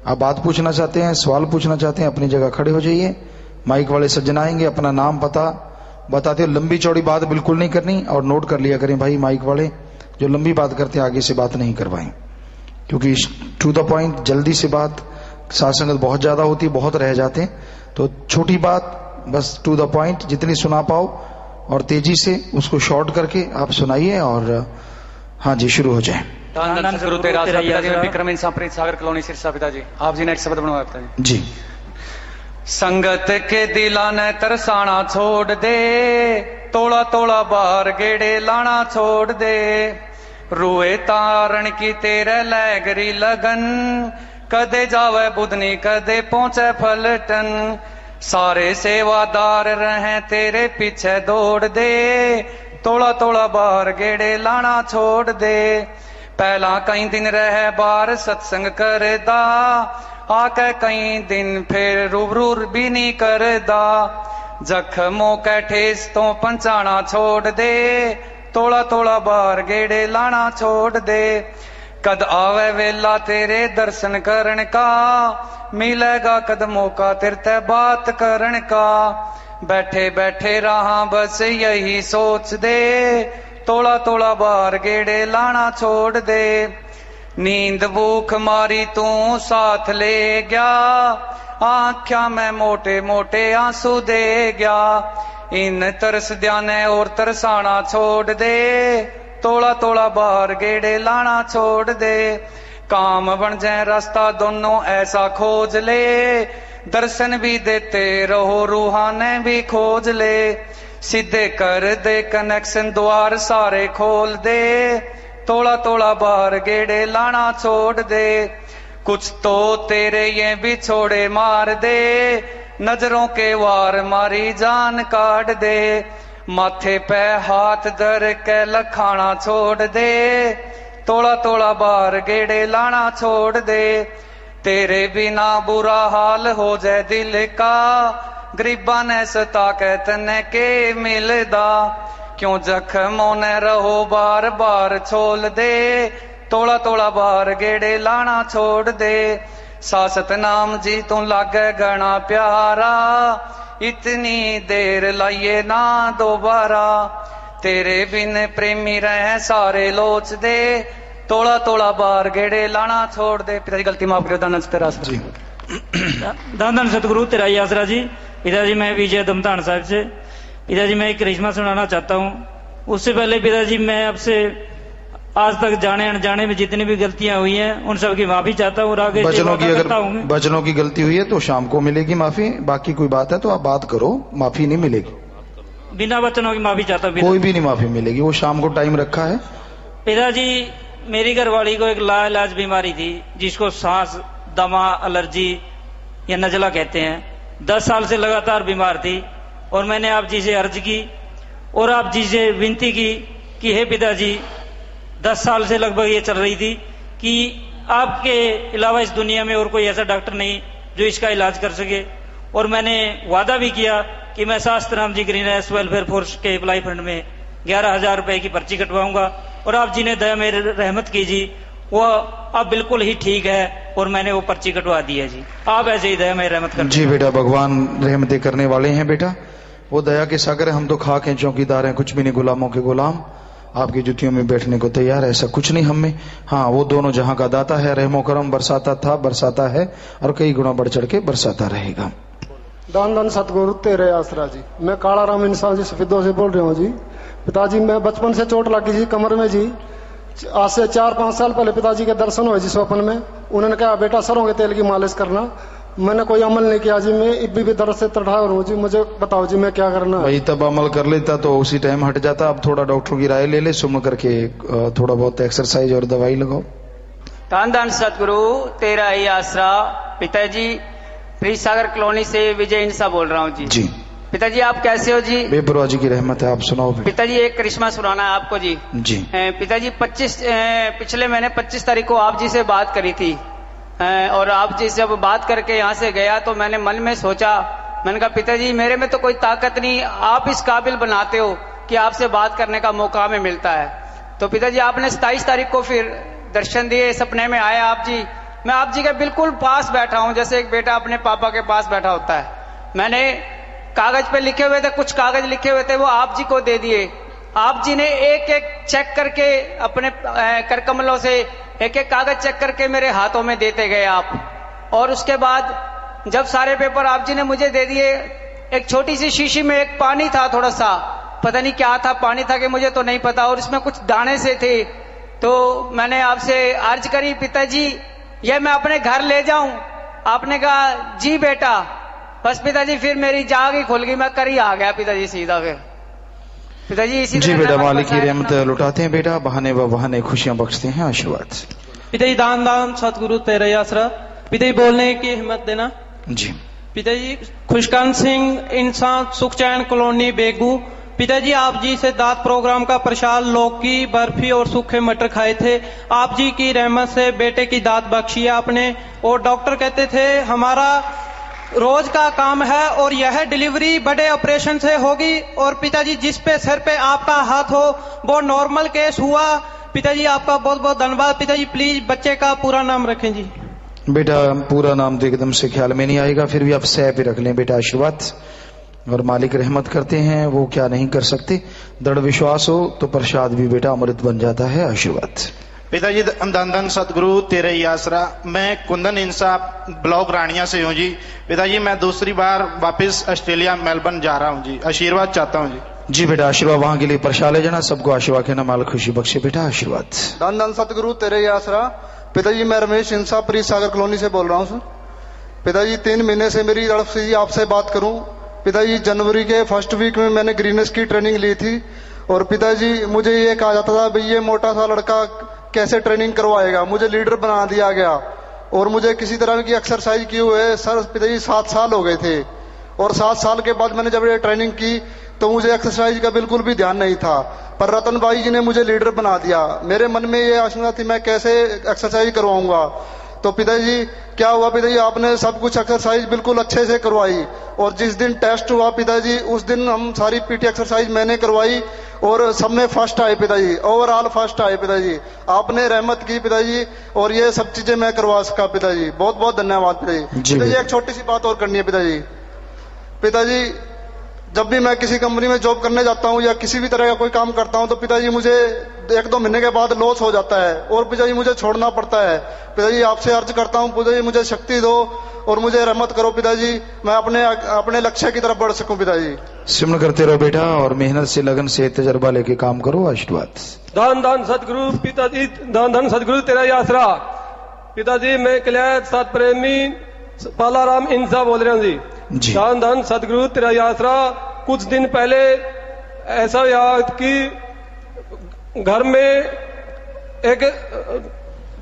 आप बात पूछना चाहते हैं, सवाल पूछना चाहते हैं, अपनी जगह खड़े हो जाइए। माइक वाले सज्जन आएंगे, अपना नाम पता बताते हो। लंबी चौड़ी बात बिल्कुल नहीं करनी, और नोट कर लिया करें भाई, माइक वाले जो लंबी बात करते हैं आगे से बात नहीं करवाएं, क्योंकि टू द पॉइंट जल्दी से बात, साथ संगत बहुत ज्यादा होती है, बहुत रह जाते हैं। तो छोटी बात, बस टू द पॉइंट, जितनी सुना पाओ और तेजी से उसको शॉर्ट करके आप सुनाइए। और हाँ जी, शुरू हो जाए। सतगुरु तेरा विक्रम इंसान प्रीत सागर कॉलोनी सिरसा। पिताजी आप जी ने एक शब्द बनवाया पिताजी जी। संगत के दिला ने तरसाना छोड़ दे, तोड़ा तोड़ा बार गेड़े लाना छोड़ दे, रुए तारण की तेरे लैगरी लगन, कदे जावे बुधनी कदे पहुंचे फलटन, सारे सेवादार रहे तेरे पीछे दौड़ दे, तोड़ा तोड़ा बार गेड़े लाना छोड़ दे, पहला कई दिन रह बार सत्संग करदा, आके कई दिन फिर रूबरू भी नहीं करदा, जख्मों के ठेस तो पंचाना छोड़ दे, तोड़ा तोड़ा बार गेड़े लाना छोड़ दे, कद आवे वेला तेरे दर्शन करन का, मिलेगा कद मौका तेरे ते बात करन का, बैठे बैठे रहा बस यही सोच दे, तोड़ा तोड़ा बार गेड़े लाना छोड़ दे, नींद भूख मारी तू साथ ले गया, आँख्या में मोटे मोटे आंसू दे गया, इन तरस ध्याने और तरसाना छोड़ दे, तोड़ा तोड़ा बार गेड़े लाना छोड़ दे, काम बन जाए रास्ता दोनों ऐसा खोज ले, दर्शन भी देते रहो रूहाने भी खोज ले, सीधे कर दे कनेक्शन द्वार सारे खोल दे, तोड़ा तोड़ा बार गेड़े लाना छोड़ दे, कुछ तो तेरे ये भी छोड़े मार दे, नजरों के वार मारी जान काट दे, माथे पे हाथ धर के लखाना छोड़ दे, तोड़ा तोड़ा बार गेड़े लाना छोड़ दे, तेरे बिना बुरा हाल हो जाए दिल का, गरीबा ने सता के तने के मिलदा, क्यों जख्मों ने रहो बार बार छोल दे, तोड़ा तोड़ा बार गेड़े लाना छोड़ दे, सासत नाम जी तू लागे गणा प्यारा, इतनी देर लाइए ना दोबारा, तेरे बिन प्रेमी रहे सारे लोच दे, तोड़ा तोड़ा बार गेड़े लाना छोड़ दे। पिताजी गलती माफ करो। दानन तेरा जी, दानन सतगुरु तेरा ही आसरा जी। पिताजी मैं विजय दमतान साहब से, पिताजी मैं एक करिश्मा सुनाना चाहता हूँ। उससे पहले पिताजी मैं आपसे आज तक जाने अनजाने में जितनी भी गलतियां हुई हैं उन सब की माफी चाहता हूँ, और आगे बचनों की गलती हुई है तो शाम को मिलेगी माफी, बाकी कोई बात है तो आप बात करो, माफी नहीं मिलेगी। बिना बचनों की माफी चाहता हूँ। कोई भी नहीं माफी मिलेगी, वो शाम को टाइम रखा है। पिताजी मेरी घरवाली को एक लाइलाज बीमारी थी जिसको सांस, दमा, एलर्जी या नजला कहते हैं। 10 साल से लगातार बीमार थी, और मैंने आप जी से अर्ज की और आप जी से विनती की कि हे पिताजी, 10 साल से लगभग ये चल रही थी कि आपके अलावा इस दुनिया में और कोई ऐसा डॉक्टर नहीं जो इसका इलाज कर सके, और मैंने वादा भी किया कि मैं शास्त्र Ram ji green S welfare force के अप्लाई फंड में 11,000 रुपए की पर्ची कटवाऊंगा, और आप जी ने दया मेरे रहमत की जी, वो अब बिल्कुल ही ठीक है और मैंने वो पर्ची कटवा दी है जी। आप ऐसे ही दया मेरे रहमत कर जी बेटा, भगवान रहमतें करने वाले हैं बेटा, वो दया के सागर है। हम तो खाक हैं, चौकीदार हैं, कुछ भी नहीं, गुलामों के गुलाम, आपकी जुतियों में बैठने को तैयार है, ऐसा कुछ नहीं हम में। हाँ, वो दोनों जहां का दाता है, रहमो करम बरसाता था, बरसाता है, और कई गुना बढ़ चढ़ के बरसाता रहेगा। दान दान सतगुरु तेरे आसरा जी। मैं काला राम इंसान जी सफेदों से बोल रहा हूँ जी। पिताजी मैं बचपन से चोट लगी जी कमर में जी। आज से 4-5 साल पहले पिताजी के दर्शन हुए जी स्वप्न में। उन्होंने कहा बेटा सरों के तेल की मालिश करना। मैंने कोई अमल नहीं किया जी, मैं इब्बी भी दर्द से तड़ाया हूँ जी। मुझे बताओ जी मैं क्या करना है? भाई तब अमल कर लेता तो उसी टाइम हट जाता। अब थोड़ा डॉक्टर की राय ले ले, सुन करके थोड़ा बहुत एक्सरसाइज और दवाई लगाओ। धन धन सतगुरु तेरा ही आसरा। पिताजी प्रीत सागर कॉलोनी से विजय इंसा बोल रहा हूँ जी। जी पिताजी आप कैसे हो जी? बेपरवाह जी की रहमत है, आप सुनाओ। पिताजी एक करिश्मा सुनाना है आपको जी। जी पिताजी पिछले महीने 25 तारीख को आप जी से बात करी थी, और आप जी से जब बात करके यहाँ से गया तो मैंने मन में सोचा, मैंने कहा पिताजी मेरे में तो कोई ताकत नहीं, आप इस काबिल बनाते हो कि आपसे बात करने का मौका हमें मिलता है। तो पिताजी आपने 27 तारीख को फिर दर्शन दिए, सपने में आए आप जी, मैं आप जी के बिल्कुल पास बैठा हूं, जैसे एक बेटा अपने पापा के पास बैठा होता है। मैंने कागज पे लिखे हुए थे, कुछ कागज लिखे हुए थे, वो आप जी को दे दिए। आप जी ने एक एक चेक करके अपने करकमलों से एक एक कागज चेक करके मेरे हाथों में देते गए आप। और उसके बाद जब सारे पेपर आप जी ने मुझे दे दिए, एक छोटी सी शीशी में एक पानी था, थोड़ा सा पता नहीं क्या था, पानी था कि मुझे तो नहीं पता, और इसमें कुछ दाने से थे। तो मैंने आपसे अर्ज करी, पिताजी ये मैं अपने घर ले जाऊं? आपने कहा जी बेटा। बस पिताजी फिर मेरी जाग ही खुल गई, मैं कर ही आ गया पिताजी सीधा। फिर पिताजी इसी जी तरह बेटा, मैं मालिक की बताया रहमत लुटाते हैं बेटा, बहाने व बहाने खुशियां बख्शते हैं, आशीर्वाद। पिताजी दान दान सतगुरु तेरा ही आसरा। पिताजी बोलने की हिम्मत देना। जी पिताजी खुशकान सिंह इंसान सुखचैन कॉलोनी बेगू। पिताजी आप जी से दात प्रोग्राम का प्रसाद लौकी बर्फी और सूखे मटर खाए थे। आप जी की रहमत से बेटे की दात बख्शी है आपने। और डॉक्टर कहते थे हमारा रोज का काम है और यह डिलीवरी बड़े ऑपरेशन से होगी। और पिताजी जिस पे सर पे आपका हाथ हो वो नॉर्मल केस हुआ। पिताजी आपका बहुत बहुत धन्यवाद। पिताजी प्लीज बच्चे का पूरा नाम रखें जी। बेटा पूरा नाम तो एकदम से ख्याल में नहीं आएगा, फिर भी आप सह पे रख लें बेटा, आशीर्वाद। और मालिक रहमत करते हैं, वो क्या नहीं कर सकते। दृढ़ विश्वास हो तो प्रसाद भी बेटा अमृत बन जाता है, आशीर्वाद। पिताजी धन धन सतगुरु तेरे ही आसरा। मैं कुंदन इंसाफ ब्लॉक रानिया से हूँ जी। पिताजी मैं दूसरी बार वापस ऑस्ट्रेलिया मेलबर्न जा रहा हूँ जी, आशीर्वाद चाहता हूँ जी। जी बेटा आशीर्वाद वहां के लिए प्रसाद ले जाना, सबको आशीर्वाद कहना, मालिक खुशी बख्शे बेटा, आशीर्वाद। धन धन सतगुरु तेरे ही आसरा। पिताजी मैं रमेश इंसाफ प्रीत सागर कॉलोनी से बोल रहा हूँ। पिताजी 3 महीने से मेरी तरफ से आपसे बात करूं। पिताजी जनवरी के फर्स्ट वीक में मैंने ग्रीनेस की ट्रेनिंग ली थी। और पिताजी मुझे ये कहा जाता था भाई ये मोटा सा लड़का कैसे ट्रेनिंग करवाएगा, मुझे लीडर बना दिया गया। और मुझे किसी तरह की एक्सरसाइज किए हुए सर पिताजी 7 साल हो गए थे। और 7 साल के बाद मैंने जब ये ट्रेनिंग की तो मुझे एक्सरसाइज का बिल्कुल भी ध्यान नहीं था, पर रतन भाई जी ने मुझे लीडर बना दिया। मेरे मन में ये आशंका थी मैं कैसे एक्सरसाइज करवाऊंगा। तो पिताजी क्या हुआ, पिताजी आपने सब कुछ एक्सरसाइज बिल्कुल अच्छे से करवाई। और जिस दिन टेस्ट हुआ पिताजी उस दिन हम सारी पीटी एक्सरसाइज मैंने करवाई और सब में फर्स्ट आए पिताजी, ओवरऑल फर्स्ट आए पिताजी। आपने रहमत की पिताजी और ये सब चीजें मैं करवा सका पिताजी, बहुत बहुत धन्यवाद पिताजी। पिताजी एक छोटी सी बात और करनी है पिताजी। पिताजी जब भी मैं किसी कंपनी में जॉब करने जाता हूँ या किसी भी तरह का कोई काम करता हूँ तो पिताजी मुझे 1-2 महीने के बाद लॉस हो जाता है और पिताजी मुझे छोड़ना पड़ता है। पिताजी आपसे अर्ज करता हूँ पिताजी मुझे शक्ति दो और मुझे रहमत करो पिताजी, मैं अपने लक्ष्य की तरफ बढ़ सकूं पिताजी। सिमरन करते रहो बेटा और मेहनत से लगन से तजर्बा लेके काम करो, आशीर्वाद। दान दान सतगुरु पिताजी, दान दान सतगुरु तेरा ही आसरा। पिताजी मैं कल्याण सत प्रेमी पालाराम इंसा बोल रहा हूँ जी। दान दान सतगुरु तेरा ही आसरा। कुछ दिन पहले ऐसा याद कि घर में एक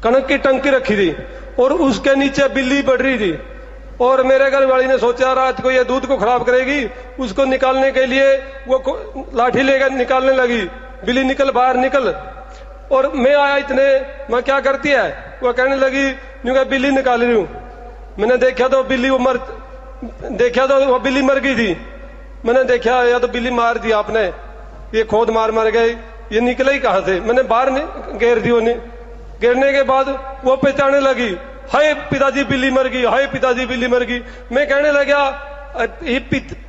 कणक की टंकी रखी थी और उसके नीचे बिल्ली बढ़ रही थी। और मेरे घर वाली ने सोचा रात को ये दूध को खराब करेगी, उसको निकालने के लिए वो लाठी लेकर निकालने लगी। बिल्ली निकल, बाहर निकल। और मैं आया इतने, मैं क्या करती है, वो कहने लगी यूं बिल्ली निकाल रही हूं। मैंने देखा तो बिल्ली वो बिल्ली मर गई थी। मैंने देखा या तो बिल्ली मार दी आपने, ये खोद मार गई, ये निकले ही कहां से। मैंने बाहर घेर दी। गिरने के बाद वो पहचाने लगी, हाय पिताजी बिल्ली मर गई, हाय पिताजी बिल्ली मर गई। मैं कहने लगा ये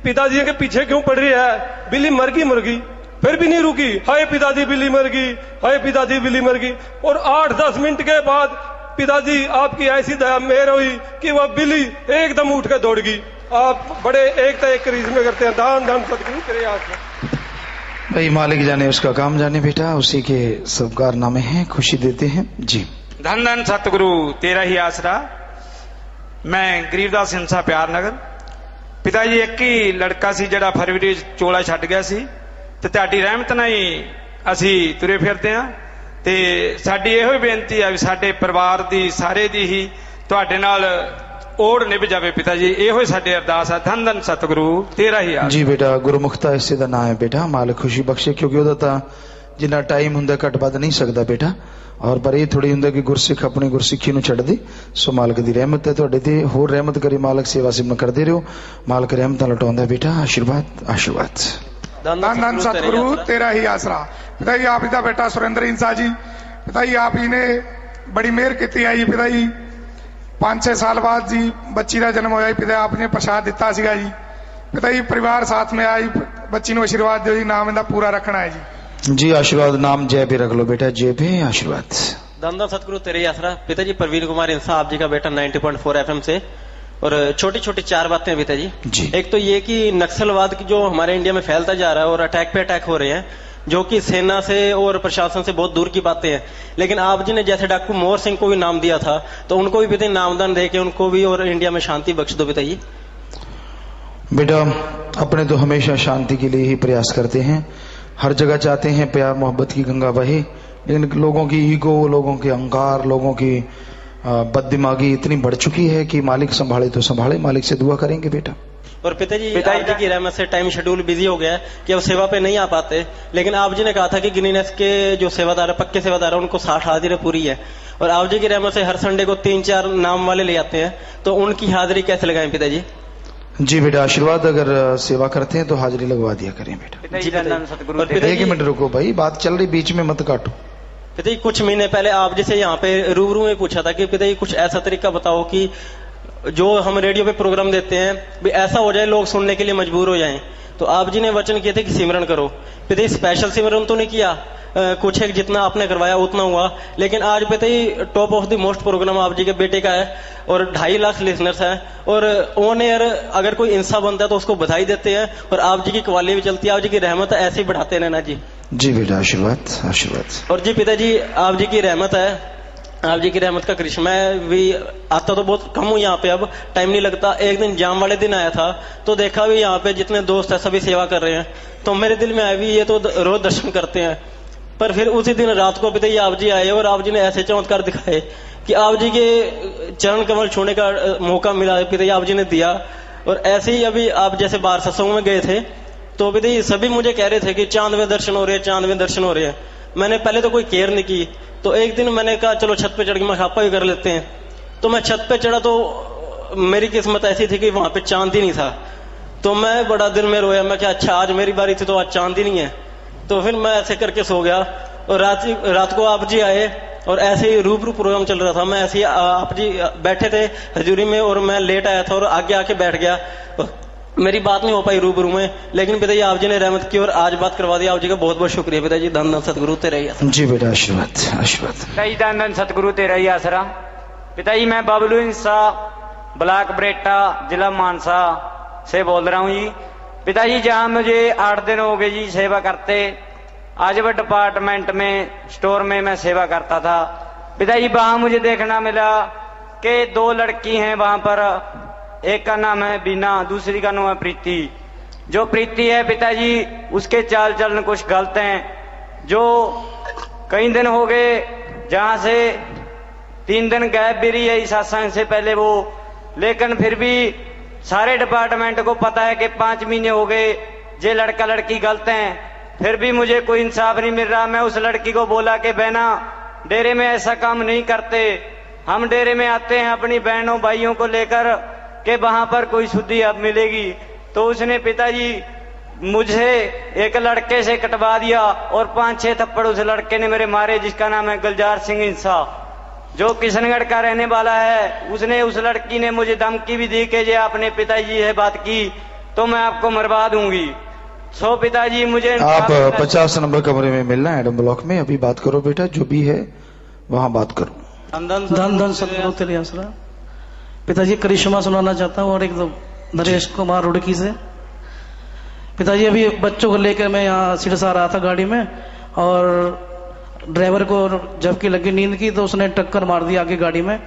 पिताजी के पीछे क्यों पड़ रही है, बिल्ली मर गई। फिर भी नहीं रुकी, हाय पिताजी बिल्ली मर गई, हाय पिताजी बिल्ली मर गई। और 8-10 मिनट के बाद पिताजी आपकी ऐसी दया मेहर हुई कि वह बिल्ली एकदम उठ कर दौड़ गई। आप बड़े एक करिश्मे करते हैं। दान दान सतगुरु तेरे आसरा। भाई मालिक जाने उसका काम जाने बेटा, उसी के सब कारनामे हैं, खुशी देते हैं जी। धन धन सतगुरु तेरा ही आसरा। मैं गरीबदास इंसा प्यार नगर। पिताजी एक ही लड़का सी जड़ा फरवरी चोला छੱਡ ਗਿਆ ਸੀ ਤੇ ਤੁਹਾਡੀ ਰਹਿਮਤ ਨਾਲ ਹੀ ਅਸੀਂ ਤੁਰੇ ਫਿਰਦੇ ਆਂ। ਤੇ ਸਾਡੀ ਇਹੋ ਹੀ ਬੇਨਤੀ ਆ ਵੀ ਸਾਡੇ ਪਰਿਵਾਰ ਦੀ ਸਾਰੇ ਦੀ ਹੀ ਤੁਹਾਡੇ ਨਾਲ ओढ़ निभ जावे पिताजी, ਇਹੋ ਹੀ ਸਾਡੇ ਅਰਦਾਸ ਆ। धन धन सतगुरु तेरा ही आसरा। जी बेटा गुरमुखता इसे दा नाम है बेटा, मालिक खुशी बख्शे, क्योंकि ਉਹਦਾ ਤਾਂ ਜਿੰਨਾ ਟਾਈਮ ਹੁੰਦਾ ਘੱਟ ਵੱਧ ਨਹੀਂ ਸਕਦਾ ਬੇਟਾ। ਔਰ ਪਰ ਇਹ ਥੋੜੀ ਹੁੰਦਾ ਕਿ ਗੁਰਸਿੱਖ ਆਪਣੀ ਗੁਰਸਿੱਖੀ ਨੂੰ ਛੱਡ ਦੇ। ਸੋ ਮਾਲਕ ਦੀ ਰਹਿਮਤ ਹੈ ਤੁਹਾਡੇ ਤੇ, ਹੋਰ ਰਹਿਮਤ ਕਰੇ ਮਾਲਕ, ਸੇਵਾ ਸਿਮਰਨ ਕਰਦੇ ਰਹੋ, ਮਾਲਕ ਰਹਿਮਤਾਂ ਲਟਾਉਂਦਾ ਬੇਟਾ, ਆਸ਼ੀਰਵਾਦ ਆਸ਼ੀਰਵਾਦ। धन धन सतगुरु तेरा ही आसरा। पिताजी आप ही का बेटा सुरेंद्र इंसा जी, पिताजी आप ही ने बड़ी मेहर की है जी। पिताजी 5-6 साल बाद जी ਬੱਚੀ ਦਾ ਜਨਮ ਹੋਇਆ ਜੀ। ਪਿਤਾ ਆਪ ਨੇ ਪ੍ਰਸ਼ਾਦ ਦਿੱਤਾ ਸੀਗਾ ਜੀ। ਪਿਤਾ ਜੀ परिवार साथ में आया जी। ਬੱਚੀ ਨੂੰ आशीर्वाद ਦਿਓ ਜੀ, ਨਾਮ ਇਹਦਾ ਪੂਰਾ ਰੱਖਣਾ ਹੈ जी। जी आशीर्वाद, नाम जय पे रख लो बेटा, जय पे आशीर्वाद। धन सतगुरु तेरे आसरा। पिताजी प्रवीण कुमार इंसा आप जी का बेटा 90.4 FM से। और छोटी छोटी 4 बातें पिताजी जी। एक तो ये कि नक्सलवाद की जो हमारे इंडिया में फैलता जा रहा है और अटैक पे अटैक हो रहे हैं, जो कि सेना से और प्रशासन से बहुत दूर की बातें हैं, लेकिन आप जी ने जैसे डाकू मोहर सिंह को भी नाम दिया था, तो उनको भी पिताजी नामदान दे के उनको भी और इंडिया में शांति बख्श दो पिताजी। बेटा अपने तो हमेशा शांति के लिए ही प्रयास करते हैं, हर जगह चाहते हैं प्यार मोहब्बत की गंगा बहे, लेकिन लोगों की ईगो, लोगों के अहंकार, लोगों की बददिमागी इतनी बढ़ चुकी है कि मालिक संभाले तो संभाले। मालिक से दुआ करेंगे बेटा। और पिताजी आप जी की रहमत से टाइम शेड्यूल बिजी हो गया है कि अब सेवा पे नहीं आ पाते, लेकिन आप जी ने कहा था कि गिनीनेस के जो सेवादार है, पक्के सेवादार है, उनको 60 हाजिरी पूरी है। और आप जी की रहमत से हर संडे को 3-4 नाम वाले ले आते हैं, तो उनकी हाजिरी कैसे लगाएं पिताजी? जी बेटा आशीर्वाद, अगर सेवा करते हैं तो हाजिरी लगवा दिया करें बेटा। एक मिनट रुको भाई, बात चल रही, बीच में मत काटो। पिताजी कुछ महीने पहले आप जी से यहाँ पे रूबरू में पूछा था कि पिताजी कुछ ऐसा तरीका बताओ कि जो हम रेडियो पे प्रोग्राम देते हैं भी ऐसा हो जाए लोग सुनने के लिए मजबूर हो जाएं। तो आप जी ने वचन किए थे कि सिमरन करो। पिताजी स्पेशल सिमरन तो नहीं किया, कुछ एक जितना आपने करवाया उतना हुआ, लेकिन आज पिताजी top of the most programme आप जी के बेटे का है और 2.5 लाख लिसनर्स है, और ऑन एयर अगर कोई इंसा बनता है तो उसको बधाई देते हैं, और आप जी की क्वालिटी भी चलती है। आप जी की रहमत है, ऐसे ही बढ़ाते रहना जी। जी बेटा आशीर्वाद आशीर्वाद। और जी पिताजी आप जी की रहमत है, आप जी की रहमत का करिश्मा है। भी आता तो बहुत कम हूँ यहाँ पे, अब टाइम नहीं लगता। एक दिन जाम वाले दिन आया था तो देखा भी यहाँ पे जितने दोस्त है सभी सेवा कर रहे हैं, तो मेरे दिल में आया भी ये तो रोज दर्शन करते हैं। पर फिर उसी दिन रात को पिताजी आप जी आए और आप जी ने ऐसे चमत्कार दिखाए कि आप जी के चरण कमल छूने का मौका मिला, पिताजी आप जी ने दिया। और ऐसे ही अभी आप जैसे बाहर सत्संग में गए थे तो पिताजी सभी मुझे कह रहे थे कि चांद में दर्शन हो रहे हैं, चांद में दर्शन हो रहे हैं। मैंने पहले तो कोई केयर नहीं की, तो एक दिन मैंने कहा चलो छत पे चढ़ के मखापा भी कर लेते हैं। तो मैं छत पे चढ़ा तो मेरी किस्मत ऐसी थी कि वहां पे चांद ही नहीं था। तो मैं बड़ा दिल में रोया, मैं क्या अच्छा आज मेरी बारी थी तो आज चांद ही नहीं है। तो फिर मैं ऐसे करके सो गया और रात को आप जी आए और ऐसे ही रूबरू प्रोग्राम चल रहा था। मैं ऐसे ही आप जी बैठे थे हजूरी में और मैं लेट आया था और आगे आके बैठ गया। मेरी बात नहीं हो पाई रूबरू में, लेकिन पिताजी आप जी ने रहमत की और आज बात करवा दी। आप जी का बहुत बहुत शुक्रिया पिताजी। धन धन सतगुरु तेरा ही आसरा। जी बेटा आशीर्वाद आशीर्वाद। पिताजी धन धन सतगुरु तेरा ही आसरा। पिताजी मैं बबलू इंसा ब्लॉक बरेटा जिला मानसा से बोल रहा हूँ जी। पिताजी जहाँ मुझे 8 दिन हो गए जी सेवा करते, आज वह डिपार्टमेंट में स्टोर में मैं सेवा करता था। पिताजी वहां मुझे देखना मिला कि 2 लड़की हैं वहां पर, एक का नाम है बीना, दूसरी का नाम है प्रीति। जो प्रीति है पिताजी उसके चाल चलन कुछ गलत हैं। जो कई दिन हो गए जहां से 3 दिन गैप भी रही है इस सत्संग से पहले वो, लेकिन फिर भी सारे डिपार्टमेंट को पता है कि 5 महीने हो गए ये लड़का लड़की गलत हैं, फिर भी मुझे कोई इंसाफ नहीं मिल रहा। मैं उस लड़की को बोला कि बहना डेरे में ऐसा काम नहीं करते, हम डेरे में आते हैं अपनी बहनों भाइयों को लेकर कि वहां पर कोई शुद्धि अब मिलेगी। तो उसने पिताजी मुझे एक लड़के से कटवा दिया और 5-6 थप्पड़ उस लड़के ने मेरे मारे, जिसका नाम है गुलजार सिंह इंसा, जो किशनगढ़ का रहने वाला है। उसने उस लड़की ने मुझे धमकी भी दी कि ये आपने पिताजी से बात की तो मैं आपको मरवा दूंगी। सो पिताजी मुझे आप 50 नंबर कमरे में मिलना है एडम ब्लॉक में, अभी बात करो बेटा, जो भी है वहां बात करो। धन धन सतगुरु तेरे आसरा। पिताजी करिश्मा सुनाना चाहता हूँ और एक नरेश कुमार रुड़की से। पिताजी अभी बच्चों को लेकर मैं यहाँ सिरसा आ रहा था गाड़ी में, और ड्राइवर को जबकि लगी नींद की तो उसने टक्कर मार दी आगे गाड़ी में,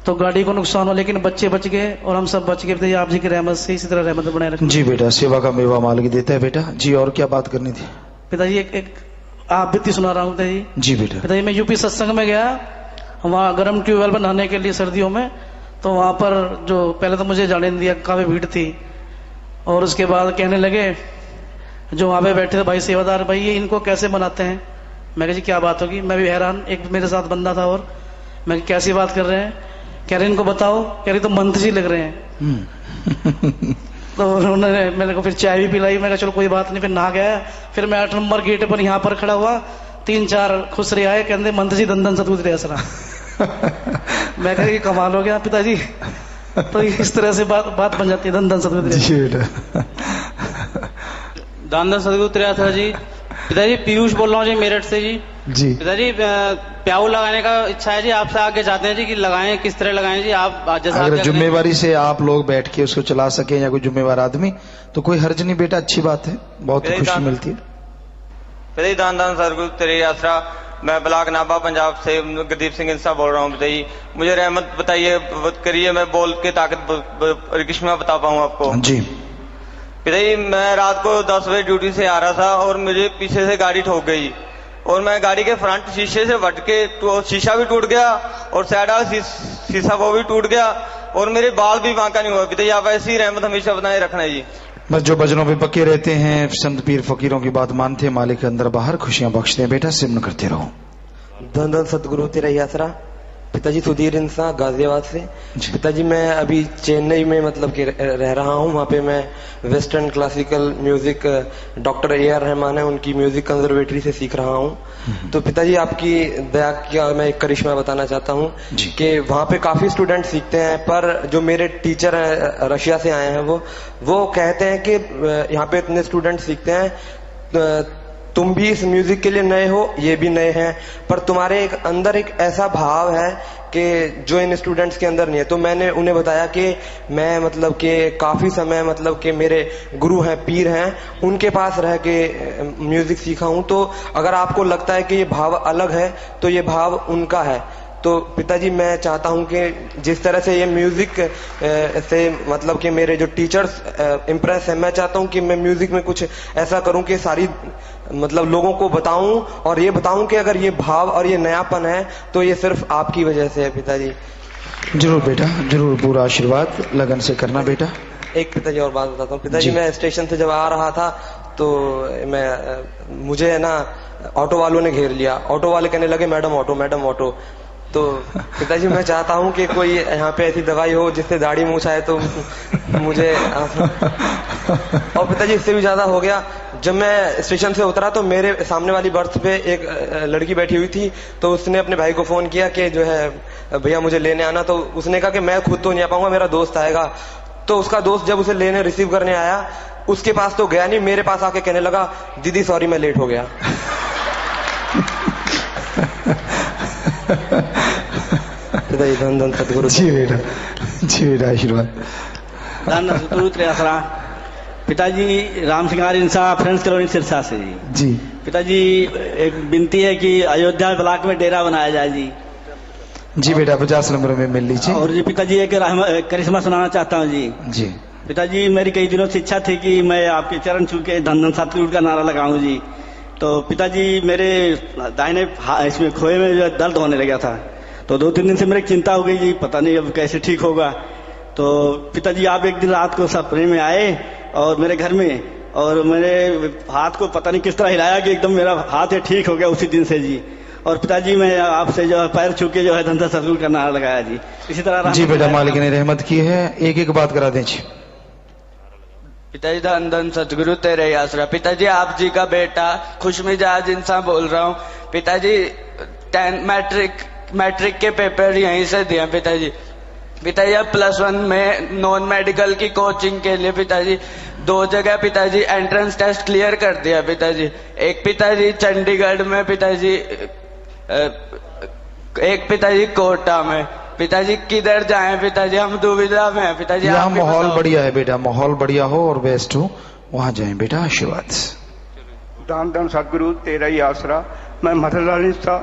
तो गाड़ी को नुकसान हो, लेकिन बच्चे बच गए और हम सब बच गए। पिताजी आप जी की रहमत से इसी तरह रहमत बनाए रखें। जी बेटा, सेवा का मेवा मालिक देता है बेटा। जी और क्या बात करनी थी? पिताजी एक आप बीती सुना रहा हूँ पिताजी। जी बेटा। पिताजी मैं यूपी सत्संग में गया, वहाँ गर्म ट्यूबवेल पर नहाने के लिए सर्दियों में, तो वहां पर जो पहले तो मुझे जाने नहीं दिया, काफी भीड़ थी, और उसके बाद कहने लगे जो वहां पे बैठे थे भाई सेवादार, भाई ये इनको कैसे बनाते हैं? मैं कहा जी क्या बात होगी? मैं भी हैरान, एक मेरे साथ बंदा था और मैं कैसी बात कर रहे हैं? कह रहे इनको बताओ। कह रही तो मंत्र जी लग रहे हैं। तो उन्होंने मेरे को फिर चाय भी पिलाई। मैं कहा चलो कोई बात नहीं, फिर नहा गया। फिर मैं 8 नंबर गेट पर यहाँ पर खड़ा हुआ, 3-4 खुसरे आए, कहते मंत्र जी दंदन सतगुरु तेरे आसरा। मैं कहा कि कमाल हो गया पिताजी। तो इस तरह से बात बन जाती है। धन धन सदगुरु जी बेटा। दान धन सदगुरु त्रियासरा जी। पिताजी पीयूष बोल रहा हूँ जी, मेरठ से जी। जी पिताजी प्याऊ लगाने का इच्छा है जी, आपसे आगे चाहते हैं जी कि लगाएं, किस तरह लगाएं जी आप? जैसा अगर जिम्मेवारी से आप लोग बैठ के उसको चला सके या कोई जिम्मेवार आदमी, तो कोई हर्ज नहीं बेटा, अच्छी बात है, बहुत खुशी मिलती है। पिताजी दान दान सदगुरु तेरे आसरा, मैं ब्लॉक नाभा पंजाब से गुरदीप सिंह इंसा बोल रहा हूँ। पिताजी मुझे रहमत बताइए, करिए, मैं बोल के ताकत किस्में बता पाऊँ आपको। जी पिताजी मैं रात को 10 बजे ड्यूटी से आ रहा था और मुझे पीछे से गाड़ी ठोक गई और मैं गाड़ी के फ्रंट शीशे से वट के शीशा भी टूट गया और साइड वाला शीशा वो भी टूट गया और मेरे बाल भी बांका नहीं हुआ। पिताजी आप ऐसी रहमत हमेशा बनाए रखना जी। बस जो भजनों पे पक्के रहते हैं, संत पीर फकीरों की बात मानते हैं, मालिक अंदर बाहर खुशियां बख्शते हैं। बेटा सिमरन करते रहो। धन धन सतगुरु तेरा ही आसरा। पिताजी सुधीर इंसा गाजियाबाद से। पिताजी मैं अभी चेन्नई में मतलब कि रह रहा हूँ। वहाँ पे मैं western classical music doctor AR Rahman है, उनकी म्यूजिक कंजर्वेटरी से सीख रहा हूँ। तो पिताजी आपकी दया का मैं एक करिश्मा बताना चाहता हूँ कि वहाँ पे काफी स्टूडेंट सीखते हैं, पर जो मेरे टीचर हैं रशिया से आए हैं वो कहते हैं कि यहाँ पे इतने स्टूडेंट सीखते हैं, तुम भी इस म्यूजिक के लिए नए हो, ये भी नए हैं, पर तुम्हारे अंदर एक ऐसा भाव है कि जो इन स्टूडेंट्स के अंदर नहीं है। तो मैंने उन्हें बताया कि मैं मतलब कि काफी समय मतलब कि मेरे गुरु हैं, पीर हैं, उनके पास रह के म्यूजिक सीखा हूं। तो अगर आपको लगता है कि ये भाव अलग है तो ये भाव उनका है। तो पिताजी मैं चाहता हूं कि जिस तरह से ये म्यूजिक से मतलब कि मेरे जो टीचर्स इम्प्रेस है, मैं चाहता हूं कि मैं म्यूजिक में कुछ ऐसा करूं कि सारी मतलब लोगों को बताऊं और ये बताऊं कि अगर ये भाव और ये नयापन है तो ये सिर्फ आपकी वजह से है। पिताजी जरूर बेटा, जरूर, पूरा आशीर्वाद लगन से करना बेटा। एक पिताजी और बात बताता हूँ। पिताजी मैं स्टेशन से जब आ रहा था तो मुझे है ना ऑटो वालों ने घेर लिया। ऑटो वाले कहने लगे मैडम ऑटो, मैडम ऑटो। तो पिताजी मैं चाहता हूँ कि कोई यहाँ पे ऐसी दवाई हो जिससे दाढ़ी मूछ आए तो मुझे और पिताजी इससे भी ज्यादा हो गया। जब मैं स्टेशन से उतरा तो मेरे सामने वाली बर्थ पे एक लड़की बैठी हुई थी, तो उसने अपने भाई को फोन किया कि जो है भैया मुझे लेने आना। तो उसने कहा कि मैं खुद तो नहीं आ पाऊंगा, मेरा दोस्त आएगा। तो उसका दोस्त जब उसे लेने रिसीव करने आया, उसके पास तो गया नहीं, मेरे पास आके कहने लगा दीदी सॉरी मैं लेट हो गया। धन धन सतगुरु। जी बेटा, जी बेटा, आशीर्वाद। धन धन सतगुरु त्रियासरा। पिताजी राम सिंगार इंसा, फ्रेंड्स कॉलोनी सिरसा से जी। पिताजी एक विनती है कि अयोध्या ब्लॉक में डेरा बनाया जाए जी। जी बेटा 50 नंबर में मिल लीजिए। और जी पिताजी एक करिश्मा सुनाना चाहता हूँ जी। जी पिताजी मेरी कई दिनों से इच्छा थी कि मैं आपके चरण छू के धन धन सतगुरु का नारा लगाऊं जी। तो पिताजी मेरे दाहिने इसमें खोए में जो दर्द होने लगा था, तो 2-3 दिन से मेरी चिंता हो गई जी, पता नहीं अब कैसे ठीक होगा। तो पिताजी आप एक दिन रात को सपने में आए और मेरे घर में, और मेरे हाथ को पता नहीं किस तरह हिलाया कि एकदम मेरा हाथ ठीक हो गया उसी दिन से जी। और पिताजी मैं आपसे जो है पैर छू के जो है धन धन सतगुरु का नारा लगाया जी। इसी तरह जी बेटा मालिक ने रहमत की है। एक एक बात करा दें जी। पिताजी धन धन सतगुरु तेरे ही आसरा। पिताजी आप जी का बेटा खुश मिजाज इंसान बोल रहा हूँ। पिताजी 10 मैट्रिक के पेपर यहीं से दिए पिताजी। पिताजी अब +1 में नॉन मेडिकल की कोचिंग के लिए पिताजी 2 जगह पिताजी एंट्रेंस टेस्ट क्लियर कर दिया पिताजी। एक पिताजी चंडीगढ़ में पिताजी, एक पिताजी कोटा में। पिताजी किधर जाएं पिताजी, हम दुविधा में हैं पिताजी। यहाँ माहौल बढ़िया है बेटा, माहौल बढ़िया हो और बेस्ट हो, वहां जाएं बेटा। आशीर्वाद। दान दान सतगुरु तेरा ही आसरा। मैं मथुरलाल इंसा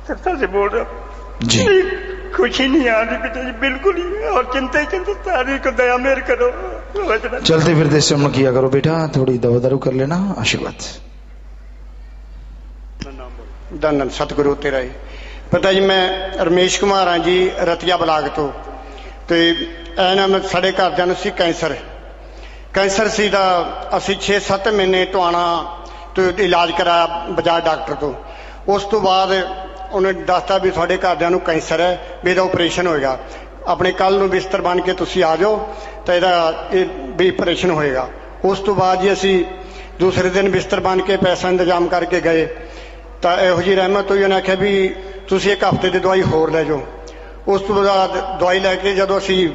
सिरसा से बोल रहा हूँ जी। खुशी नहीं आ रही पिताजी बिल्कुल ही, और चिंता ही चिंता सारी को दया मेर करो। चलते फिरते श्रम किया करो बेटा, थोड़ी दवा दारू कर लेना। आशीर्वाद। धन धन सतगुरु तेरा ही। पिताजी मैं रमेश कुमार हाँ जी, रतिया ब्लाक तो साढ़े घरदिਆਂ ਨੂੰ ਸੀ कैंसर सी दा ਅਸੀਂ 6-7 महीने टोआना तो इलाज कराया बजाज डॉक्टर तो। उस तो बाद उन्हें दसता भी थोड़े घरदिਆਂ ਨੂੰ कैंसर है, भी ਇਹਦਾ ऑपरेशन होएगा। अपने कल ਨੂੰ बिस्तर बन के तुसी आ जाओ तो ਇਹਦਾ भी ऑपरेशन होएगा। उस तो बाद जी असी दूसरे दिन बिस्तर बन के पैसा इंतजाम करके गए तो ਇਹੋ जी रहमत हुई, उन्हें आख्या भी तुसी 1 हफ्ते की दवाई होर लै जाओ। ਉਸ ਤੋਂ ਬਾਅਦ ਦਵਾਈ ਲੈ ਕੇ ਜਦੋਂ ਅਸੀਂ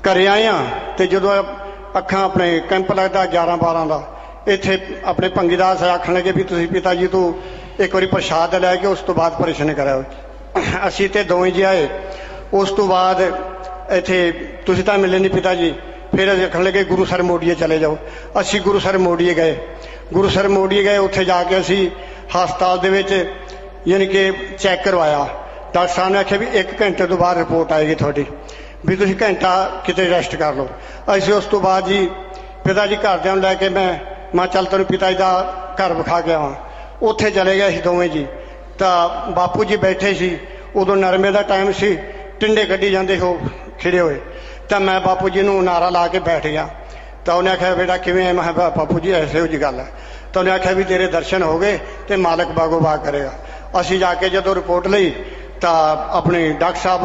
ਘਰੇ ਆਏ ਆ ਤੇ ਜਦੋਂ ਅੱਖਾਂ ਆਪਣੇ ਕੈਂਪ ਲੱਗਦਾ 11-12 ਦਾ ਇੱਥੇ ਆਪਣੇ ਭੰਗੀਦਾਸ ਆਖਣ ਲੱਗੇ ਵੀ ਤੁਸੀਂ ਪਿਤਾ ਜੀ ਤੋਂ ਇੱਕ ਵਾਰੀ ਪ੍ਰਸ਼ਾਦ ਲੈ ਕੇ ਉਸ ਤੋਂ ਬਾਅਦ ਪਰੇਸ਼ਾਨ ਕਰਾਓ। ਅਸੀਂ ਤੇ ਦੋਵੇਂ ਜੀ ਆਏ। ਉਸ ਤੋਂ ਬਾਅਦ ਇੱਥੇ ਤੁਸੀਂ ਤਾਂ ਮਿਲੇ ਨਹੀਂ ਪਿਤਾ ਜੀ। ਫਿਰ ਅਸੀਂ ਆਖਣ ਲੱਗੇ ਗੁਰੂ ਸਰ ਮੋੜੀਏ ਚਲੇ ਜਾਓ। ਅਸੀਂ ਗੁਰੂ ਸਰ ਮੋੜੀਏ ਗਏ। ਗੁਰੂ ਸਰ ਮੋੜੀਏ ਗਏ। ਉੱਥੇ ਜਾ ਕੇ ਅਸੀਂ ਹਸਪਤਾਲ ਦੇ ਵਿੱਚ ਯਾਨੀ ਕਿ ਚੈੱਕ ਕਰਵਾਇਆ। ਡਾਕਟਰ ਸਾਹਿਬ ਨੇ ਆਖਿਆ ਵੀ 1 ਘੰਟੇ ਤੋਂ ਬਾਅਦ ਰਿਪੋਰਟ ਆਏਗੀ ਤੁਹਾਡੀ, ਵੀ ਤੁਸੀਂ ਘੰਟਾ ਕਿਤੇ ਰੈਸਟ ਕਰ ਲਓ। ਅਸੀਂ ਉਸ ਤੋਂ ਬਾਅਦ ਜੀ ਪਿਤਾ ਜੀ ਘਰਦਿਆਂ ਨੂੰ ਲੈ ਕੇ ਮੈਂ ਚੱਲ ਤੈਨੂੰ ਪਿਤਾ ਜੀ ਦਾ ਘਰ ਵਿਖਾ ਕੇ ਆਵਾਂ। ਉੱਥੇ ਚਲੇ ਗਏ ਅਸੀਂ ਦੋਵੇਂ ਜੀ। ਤਾਂ ਬਾਪੂ ਜੀ ਬੈਠੇ ਸੀ, ਉਦੋਂ ਨਰਮੇ ਦਾ ਟਾਈਮ ਸੀ, ਟਿੰਡੇ ਕੱਢੀ ਜਾਂਦੇ ਹੋ ਖਿੜੇ ਹੋਏ। ਤਾਂ ਮੈਂ ਬਾਪੂ ਜੀ ਨੂੰ ਨਾਰਾ ਲਾ ਕੇ ਬੈਠ ਗਿਆ। ਤਾਂ ਉਹਨੇ ਆਖਿਆ ਬੇਟਾ ਕਿਵੇਂ ਹੈ? ਮੈਂ ਕਿਹਾ ਬਾਪੂ ਜੀ ਐਸੇ ਜੀ ਗੱਲ ਹੈ। ਤਾਂ ਉਹਨੇ ਆਖਿਆ ਵੀ ਤੇਰੇ ਦਰਸ਼ਨ ਹੋ ਗਏ ਤੇ ਮਾਲਕ ਬਾਗੋ ਬਾਗ ਕਰੇਗਾ। ਅਸੀਂ ਜਾ ਕੇ ਜਦੋਂ ਰਿਪੋਰਟ ਲਈ ਤਾਂ ਆਪਣੇ ਡਾਕਟਰ ਸਾਹਿਬ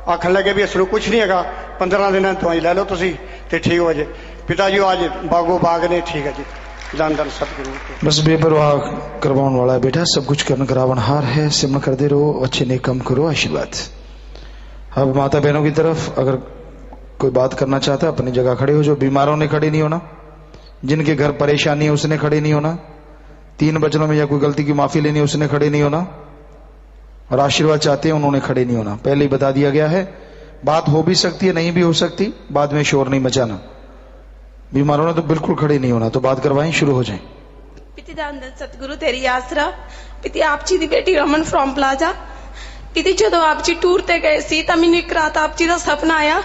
ਆਖਣ ਲੱਗੇ ਵੀ ਇਸ ਨੂੰ ਕੁਝ ਨਹੀਂ ਹੈਗਾ, 15 ਦਿਨਾਂ ਦੀ ਦਵਾਈ ਲੈ ਲਓ ਤੁਸੀਂ ਤੇ ਠੀਕ ਹੋ ਜੇ। पिता जी आज बागो बाग ने ठीक है जी। धन धन सतगुरु। बस बेपरवाह करवाने वाला है बेटा, सब कुछ करने करावनहार है। सिमरण करते रहो, अच्छे नेक काम करो, आशीर्वाद। अब माता बहनों की तरफ अगर कोई बात करना चाहता है अपनी जगह खड़े हो। जो बीमारों ने खड़े नहीं होना, जिनके घर परेशानी है उसने खड़े नहीं होना, 3 वचनों में या कोई गलती की माफी लेनी है उसने खड़े नहीं होना, और आशीर्वाद चाहते हैं उन्होंने खड़े नहीं होना। पहले ही बता दिया गया है, बात हो भी सकती है नहीं भी हो सकती, बाद में शोर नहीं मचाना। बीमारों ने तो बिल्कुल खड़े नहीं होना। तो बात करवाएं, शुरू हो जाए। पिति दान सतगुरु तेरी आसरा। पिति आप जी दी बेटी रमन फ्रॉम प्लाजा। पिति जो आप जी टूर ते गए सी तां मैनूं एक रात आप जी दा सपना आया,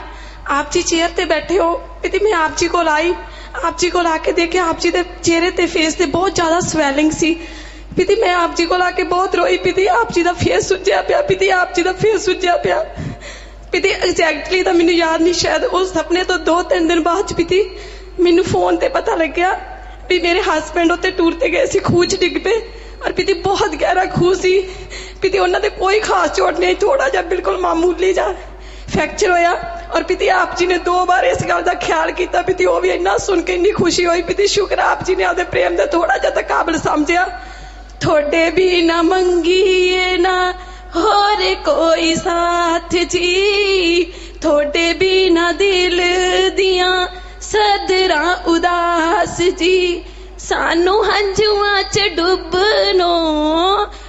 आप जी चेयर ते बैठे हो। पिति मैं आप जी को आई, आप जी को आके देखिया आप जी दे चेहरे ते फेस ते बहुत ज्यादा स्वेलिंग सी। पिति मैं आप जी को आके बहुत रोई। पिति आप जी दा फेस सुजया पिया, पिति आप जी दा फेस सुजया पिया। पिति एग्जैक्टली तो मैनूं याद नहीं, शायद उस सपने तो 2-3 दिन बाद पिति मैनू फोन ते पता लग गया भी मेरे हसबैंड उत्ते टूर ते गए सी, खूह च डिग पे। और पिति बहुत गहरा खूह सी। पिति उन्हां दे कोई खास चोट नहीं, थोड़ा जा बिल्कुल मामूली जा फ्रैक्चर होया। और पिति आप जी ने 2 बार इस गल का ख्याल किया। पिति वो भी इन्ना सुन के इन्नी खुशी हुई। पिति शुक्र आप जी ने आपदे प्रेम दा थोड़ा जा तां काबिल समझिया। थोड़े भी ना मंगीए ना होर कोई साथ जी, थोड़े भी ना दिल दियां सदरा उदास जी। सानू हंजुआ च डुबनो,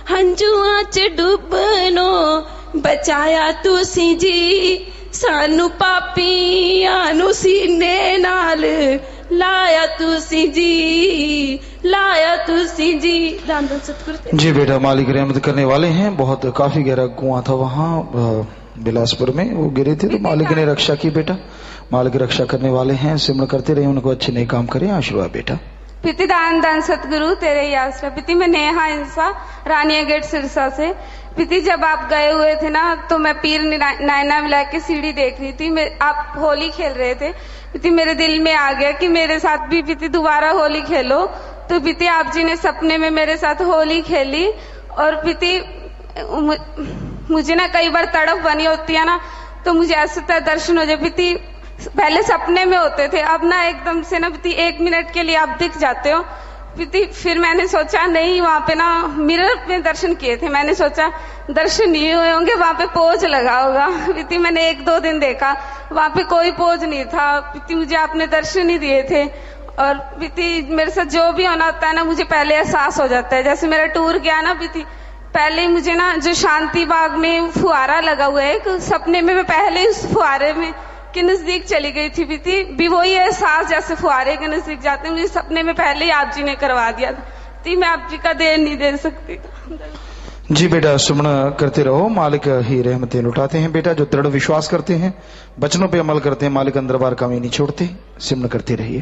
हंजुआ च डुबनो बचाया तुसी जी। सानू पापियां नू सीने नाल लाया तुसी जी, लाया तुसी जी। सतगुरु जी बेटा, मालिक रहमत करने वाले हैं। बहुत काफी गहरा कुआं था वहाँ बिलासपुर में, वो गिरे थे तो मालिक ने रक्षा की बेटा। मालिक रक्षा करने वाले हैं, सिमरण करते रहे, उनको अच्छे नए काम करें, आशीर्वाद बेटा। पिति दान दान सतगुरु तेरे ही आसरा। पिति मैं नेहा इंसा, रानिया गेट सिरसा से। पिति जब आप गए हुए थे ना तो मैं पीर नायना विला के सीढ़ी देख रही थी, आप होली खेल रहे थे। पिति मेरे दिल में आ गया कि मेरे साथ भी पिति दोबारा होली खेलो। तो पिति आप जी ने सपने में मेरे साथ होली खेली। और पिति मुझे ना कई बार तड़प बनी होती है ना, तो मुझे ऐसे दर्शन हो जाए। पिति पहले सपने में होते थे, अब ना एकदम से ना पिति 1 मिनट के लिए आप दिख जाते हो। पिति फिर मैंने सोचा नहीं, वहां पे ना मिरर में दर्शन किए थे, मैंने सोचा दर्शन नहीं हुए होंगे, वहां पे पोज लगा होगा। पिति मैंने 1-2 दिन देखा, वहां पे कोई पोज नहीं था। पिति मुझे आपने दर्शन ही दिए थे। और पिति मेरे साथ जो भी होना होता है ना, मुझे पहले एहसास हो जाता है। जैसे मेरा टूर गया ना पिति, पहले ही मुझे ना जो शांति बाग में फुहारा लगा हुआ है, एक सपने में मैं पहले ही उस फुहारे में के नजदीक चली गई थी। पिति भी वही एहसास जैसे फुहारे के नजदीक जाते हैं, मुझे सपने में पहले ही आप जी ने करवा दिया था। तो मैं आप जी का देर नहीं दे सकती। जी बेटा, सुमरण करते रहो, मालिक ही रहमतें लुटाते हैं बेटा। जो दृढ़ विश्वास करते हैं, वचनों पे अमल करते हैं, मालिक अंदर बार कमी नहीं छोड़ते। सिमरण करते रहिए।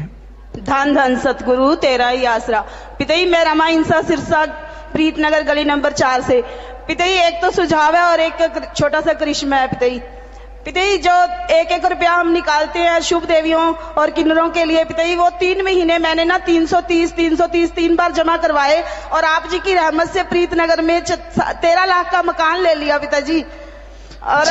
धन धन सतगुरु तेरा ही आसरा। पिताजी मैं रमा इंसा सिरसा प्रीतनगर गली नंबर 4 से। पिताजी एक तो सुझाव है और एक छोटा सा करिश्मा है। पिताजी जो 1-1 रुपया हम निकालते हैं शुभ देवियों और किन्नरों के लिए, पिताजी वो 3 महीने मैंने ना 330 3 बार जमा करवाए। और आप जी की रहमत से प्रीतनगर में 13 लाख का मकान ले लिया पिताजी। और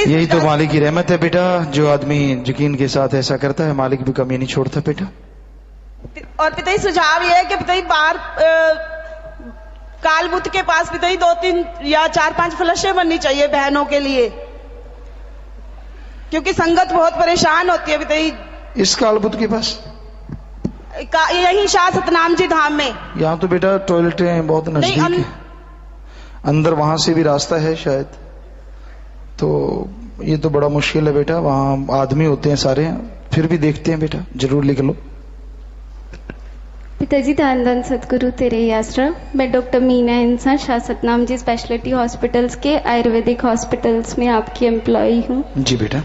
यही तो मालिक की रहमत है बेटा। जो आदमी यकीन के साथ ऐसा करता है, मालिक भी कमी नहीं छोड़ता बेटा। और पिताजी सुझाव ये है कि पिताजी बाहर कालबुत के पास पिताजी 2-3 या 4-5 फ्लशें बननी चाहिए बहनों के लिए, क्योंकि संगत बहुत परेशान होती है पिताजी। इस कालबुत के पास यही शाह सतनाम जी धाम में। यहाँ तो बेटा टॉयलेटें बहुत नजदीक है, अंदर वहां से भी रास्ता है शायद, तो ये तो बड़ा मुश्किल है बेटा। वहां आदमी होते हैं सारे, फिर भी देखते हैं बेटा, जरूर लिख लो। पिताजी धन धन सतगुरु तेरे ही आश्रम। मैं डॉक्टर मीना इंसान शाह सतनाम जी स्पेशलिटी हॉस्पिटल्स के आयुर्वेदिक हॉस्पिटल्स में आपकी एम्प्लॉई हूँ। जी बेटा।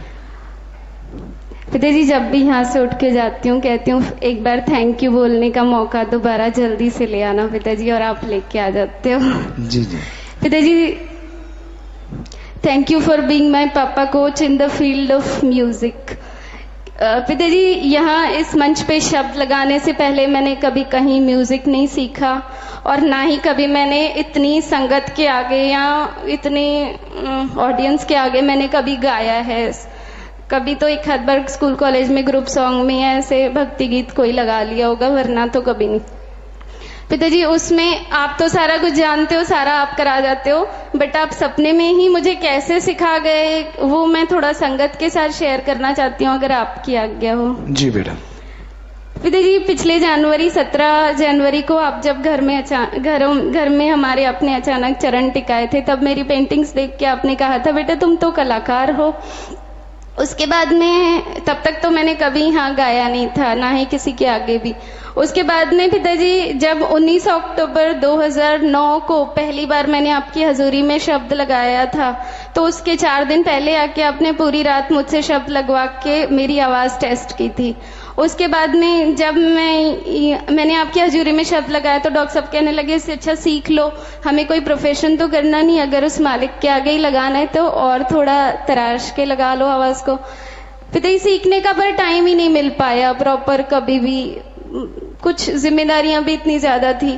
पिताजी जब भी यहाँ से उठ के जाती हूँ कहती हूँ एक बार थैंक यू बोलने का मौका दोबारा जल्दी से ले आना पिताजी, और आप लेके आ जाते हो। जी जी पिताजी, thank you for being my papa coach in the field of music. पिताजी यहाँ इस मंच पे शब्द लगाने से पहले मैंने कभी कहीं म्यूजिक नहीं सीखा, और ना ही कभी मैंने इतनी संगत के आगे या इतने ऑडियंस के आगे मैंने कभी गाया है। कभी तो एक आध बार स्कूल कॉलेज में ग्रुप सॉन्ग में ऐसे भक्ति गीत कोई लगा लिया होगा, वरना तो कभी नहीं। पिताजी उसमें आप तो सारा कुछ जानते हो, सारा आप करा जाते हो, बट आप सपने में ही मुझे कैसे सिखा गए वो मैं थोड़ा संगत के साथ शेयर करना चाहती हूँ, अगर आपकी आज्ञा हो। जी बेटा। पिताजी पिछले 17 जनवरी को आप जब घर में हमारे अपने अचानक चरण टिकाए थे, तब मेरी पेंटिंग्स देख के आपने कहा था बेटा तुम तो कलाकार हो। उसके बाद में तब तक तो मैंने कभी यहाँ गाया नहीं था, ना ही किसी के आगे भी। उसके बाद में पिताजी जब 19 अक्टूबर 2009 को पहली बार मैंने आपकी हजूरी में शब्द लगाया था, तो उसके 4 दिन पहले आके आपने पूरी रात मुझसे शब्द लगवा के मेरी आवाज टेस्ट की थी। उसके बाद में जब मैंने आपकी हजूरी में शब्द लगाया तो डॉक्टर साहब कहने लगे इससे अच्छा सीख लो, हमें कोई प्रोफेशन तो करना नहीं, अगर उस मालिक के आगे ही लगाना है तो और थोड़ा तराश के लगा लो आवाज को। पिताजी सीखने का पर टाइम ही नहीं मिल पाया प्रॉपर, कभी भी कुछ जिम्मेदारियां भी इतनी ज्यादा थी।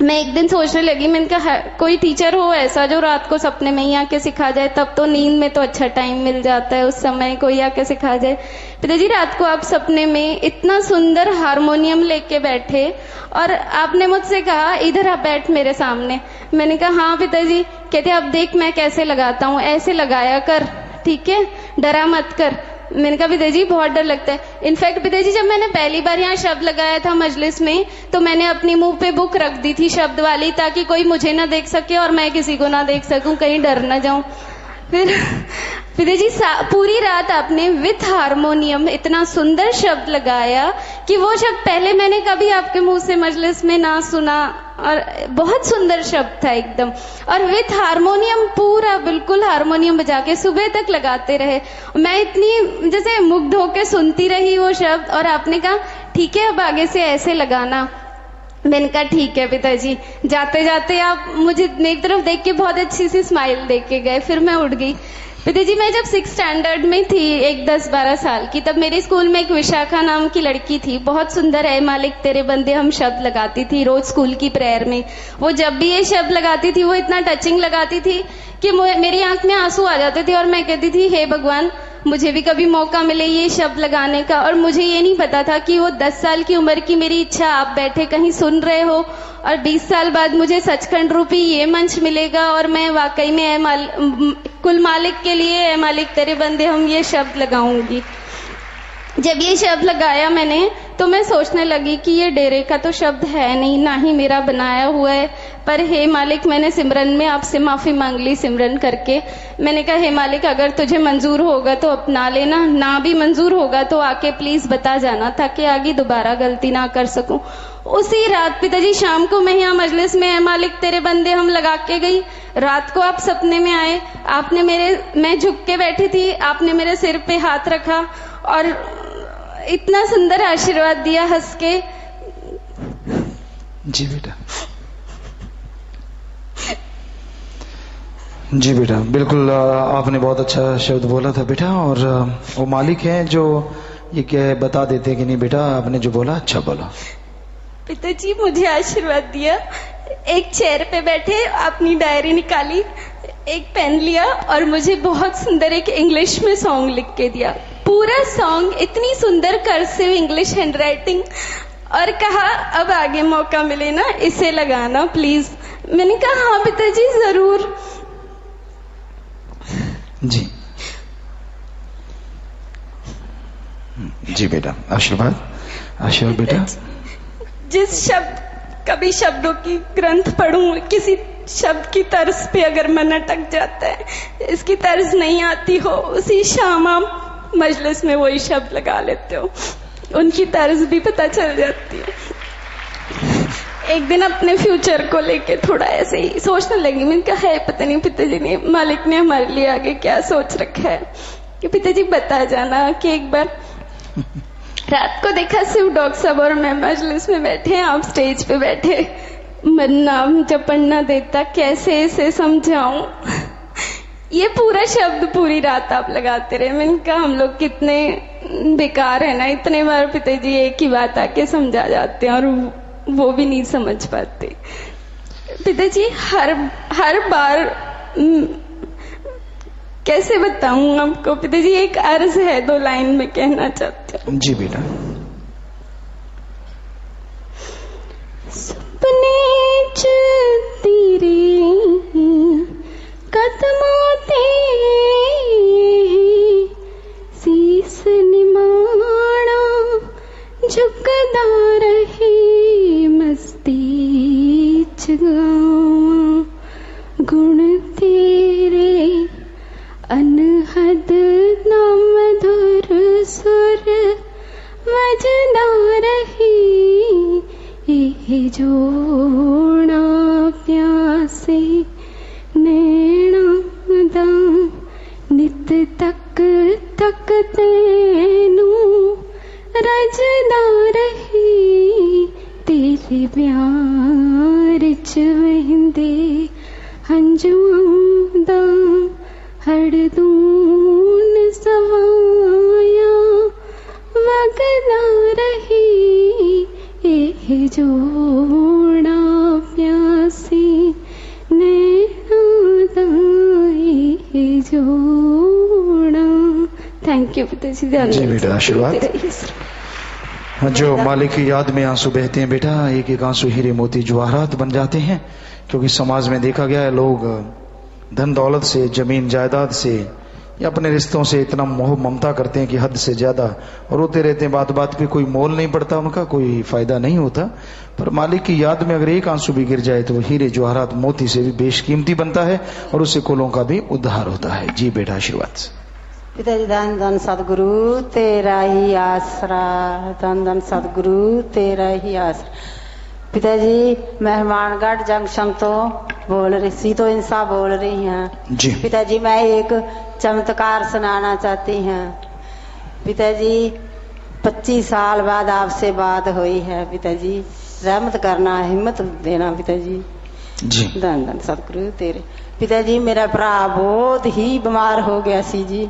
मैं एक दिन सोचने लगी, मैंने कहा कोई टीचर हो ऐसा जो रात को सपने में ही आके सिखा जाए, तब तो नींद में तो अच्छा टाइम मिल जाता है, उस समय कोई आके सिखा जाए। पिताजी रात को आप सपने में इतना सुंदर हारमोनियम लेके बैठे और आपने मुझसे कहा इधर आप बैठ मेरे सामने। मैंने कहा हाँ पिताजी। कहते अब देख मैं कैसे लगाता हूँ, ऐसे लगाया कर, ठीक है, डरा मत कर। मैंने कहा पिताजी बहुत डर लगता है। इनफैक्ट पिताजी जब मैंने पहली बार यहाँ शब्द लगाया था मजलिस में, तो मैंने अपनी मुंह पे बुक रख दी थी शब्द वाली, ताकि कोई मुझे ना देख सके और मैं किसी को ना देख सकूं, कहीं डर ना जाऊं। फिर पिताजी पूरी रात आपने विथ हारमोनियम इतना सुंदर शब्द लगाया कि वो शब्द पहले मैंने कभी आपके मुंह से मजलिस में ना सुना, और बहुत सुंदर शब्द था एकदम। और विथ हारमोनियम पूरा बिल्कुल हारमोनियम बजा के सुबह तक लगाते रहे। मैं इतनी जैसे मुग्ध होके सुनती रही वो शब्द, और आपने कहा ठीक है अब आगे से ऐसे लगाना। मैंने कहा ठीक है पिताजी। जाते जाते आप मुझे मेरी तरफ देख के बहुत अच्छी सी स्माइल देख के गए, फिर मैं उठ गई। पिताजी मैं जब 6th स्टैंडर्ड में थी, एक 10-12 साल की, तब मेरे स्कूल में एक विशाखा नाम की लड़की थी, बहुत सुंदर है मालिक तेरे बंदे हम शब्द लगाती थी रोज स्कूल की प्रेयर में। वो जब भी ये शब्द लगाती थी वो इतना टचिंग लगाती थी कि मेरी आंख में आंसू आ जाते थे, और मैं कहती थी हे भगवान मुझे भी कभी मौका मिले ये शब्द लगाने का। और मुझे ये नहीं पता था कि वो 10 साल की उम्र की मेरी इच्छा आप बैठे कहीं सुन रहे हो, और 20 साल बाद मुझे सचखंड रूपी ये मंच मिलेगा, और मैं वाकई में कुल मालिक के लिए ए मालिक तेरे बंदे हम ये शब्द लगाऊंगी। जब ये शब्द लगाया मैंने, तो मैं सोचने लगी कि ये डेरे का तो शब्द है नहीं, ना ही मेरा बनाया हुआ है, पर हे मालिक मैंने सिमरन में आपसे माफी मांग ली सिमरन करके। मैंने कहा हे मालिक अगर तुझे मंजूर होगा तो अपना लेना, ना भी मंजूर होगा तो आके प्लीज बता जाना, ताकि आगे दोबारा गलती ना कर सकूं। उसी रात पिताजी शाम को मैं यहाँ मजलिस में मालिक तेरे बंदे हम लगा के गई। रात को आप सपने में आए, आपने मैं झुक के बैठी थी, आपने मेरे सिर पे हाथ रखा और इतना सुंदर आशीर्वाद दिया हंस के। जी बेटा, जी बेटा, बिल्कुल आपने बहुत अच्छा शब्द बोला था बेटा, और वो मालिक हैं जो ये क्या बता देते हैं कि नहीं बेटा आपने जो बोला अच्छा बोला। पिताजी मुझे आशीर्वाद दिया, एक चेयर पे बैठे अपनी डायरी निकाली, एक पेन लिया और मुझे बहुत सुंदर एक इंग्लिश में सॉन्ग लिख के दिया। पूरा सॉन्ग इतनी सुंदर कर्सिव इंग्लिश हैंडराइटिंग, और कहा अब आगे मौका मिले ना इसे लगाना प्लीज। मैंने कहा हाँ पिताजी जरूर। जी जी बेटा, आशीर्वाद आशीर्वाद बेटा। जिस शब्द कभी शब्दों की ग्रंथ पढ़ूं, किसी शब्द की तर्ज पे अगर मन अटक जाता है, इसकी तर्ज नहीं आती हो, उसी शाम आप मजलिस में वही शब्द लगा लेते हो, उनकी तर्ज भी पता चल जाती है। एक दिन अपने फ्यूचर को लेके थोड़ा ऐसे ही सोचने लगी। मैंने कहा है पता नहीं पिताजी ने, मालिक ने हमारे लिए आगे क्या सोच रखा है, कि पिताजी बता जाना कि एक बार रात को देखा शिव डॉक्टर साहब और मैं मजलिस में बैठे, आप स्टेज पे बैठे, मन नाम जपन न देता, कैसे इसे समझाऊं, ये पूरा शब्द पूरी रात आप लगाते रहे। मैंने कहा हम लोग कितने बेकार है ना, इतने बार पिताजी एक ही बात आके समझा जाते हैं और वो भी नहीं समझ पाते। पिताजी हर बार कैसे बताऊं आपको पिताजी, एक अर्ज है, 2 लाइन में कहना चाहती हूँ। जी बेटा। सपने चलती रे कदमों ते सीस निमाणा झुकदा रहे मस्ती च गावां गुण तेरे अनहद नाम मधुर सुर वजना रही, जोड़ा प्यासे नैना दा नित तक तक तेनू रजदा रही, तेरे प्यार च वहिंदे हंजुआं दा हड़दून सवाया वगदा रही, जोड़ा प्यासी नैना दा जोड़ा। थैंक यू पिताजी। जी बेटा, आशीर्वाद। जो मालिक की याद में आंसू बहते हैं बेटा, एक एक आंसू हीरे मोती जवाहरात बन जाते हैं। क्योंकि समाज में देखा गया है लोग धन दौलत से, जमीन जायदाद से या अपने रिश्तों से इतना मोह ममता करते हैं कि हद से ज्यादा, और रोते रहते हैं, बात बात पे कोई मोल नहीं पड़ता उनका, कोई फायदा नहीं होता। पर मालिक की याद में अगर एक आंसू भी गिर जाए तो हीरे जवाहरात मोती से भी बेशकीमती बनता है और उससे कुलों का भी उद्धार होता है। जी बेटा, आशीर्वाद। पिताजी धन धन सदगुरु तेरा ही आसरा, धन धन सदगुरु तेरा ही आसरा। पिताजी मेहमानगढ़ जंक्शन तो बोल रही, सीतो इंसा बोल रही हैं जी। पिताजी मैं एक चमत्कार सुनाना चाहती हूँ। पिताजी 25 साल बाद आपसे बात हुई है, पिताजी रहमत करना, हिम्मत देना पिताजी। जी धन धन सतगुरु तेरे। पिताजी मेरा भरा बहुत ही बीमार हो गया सी जी,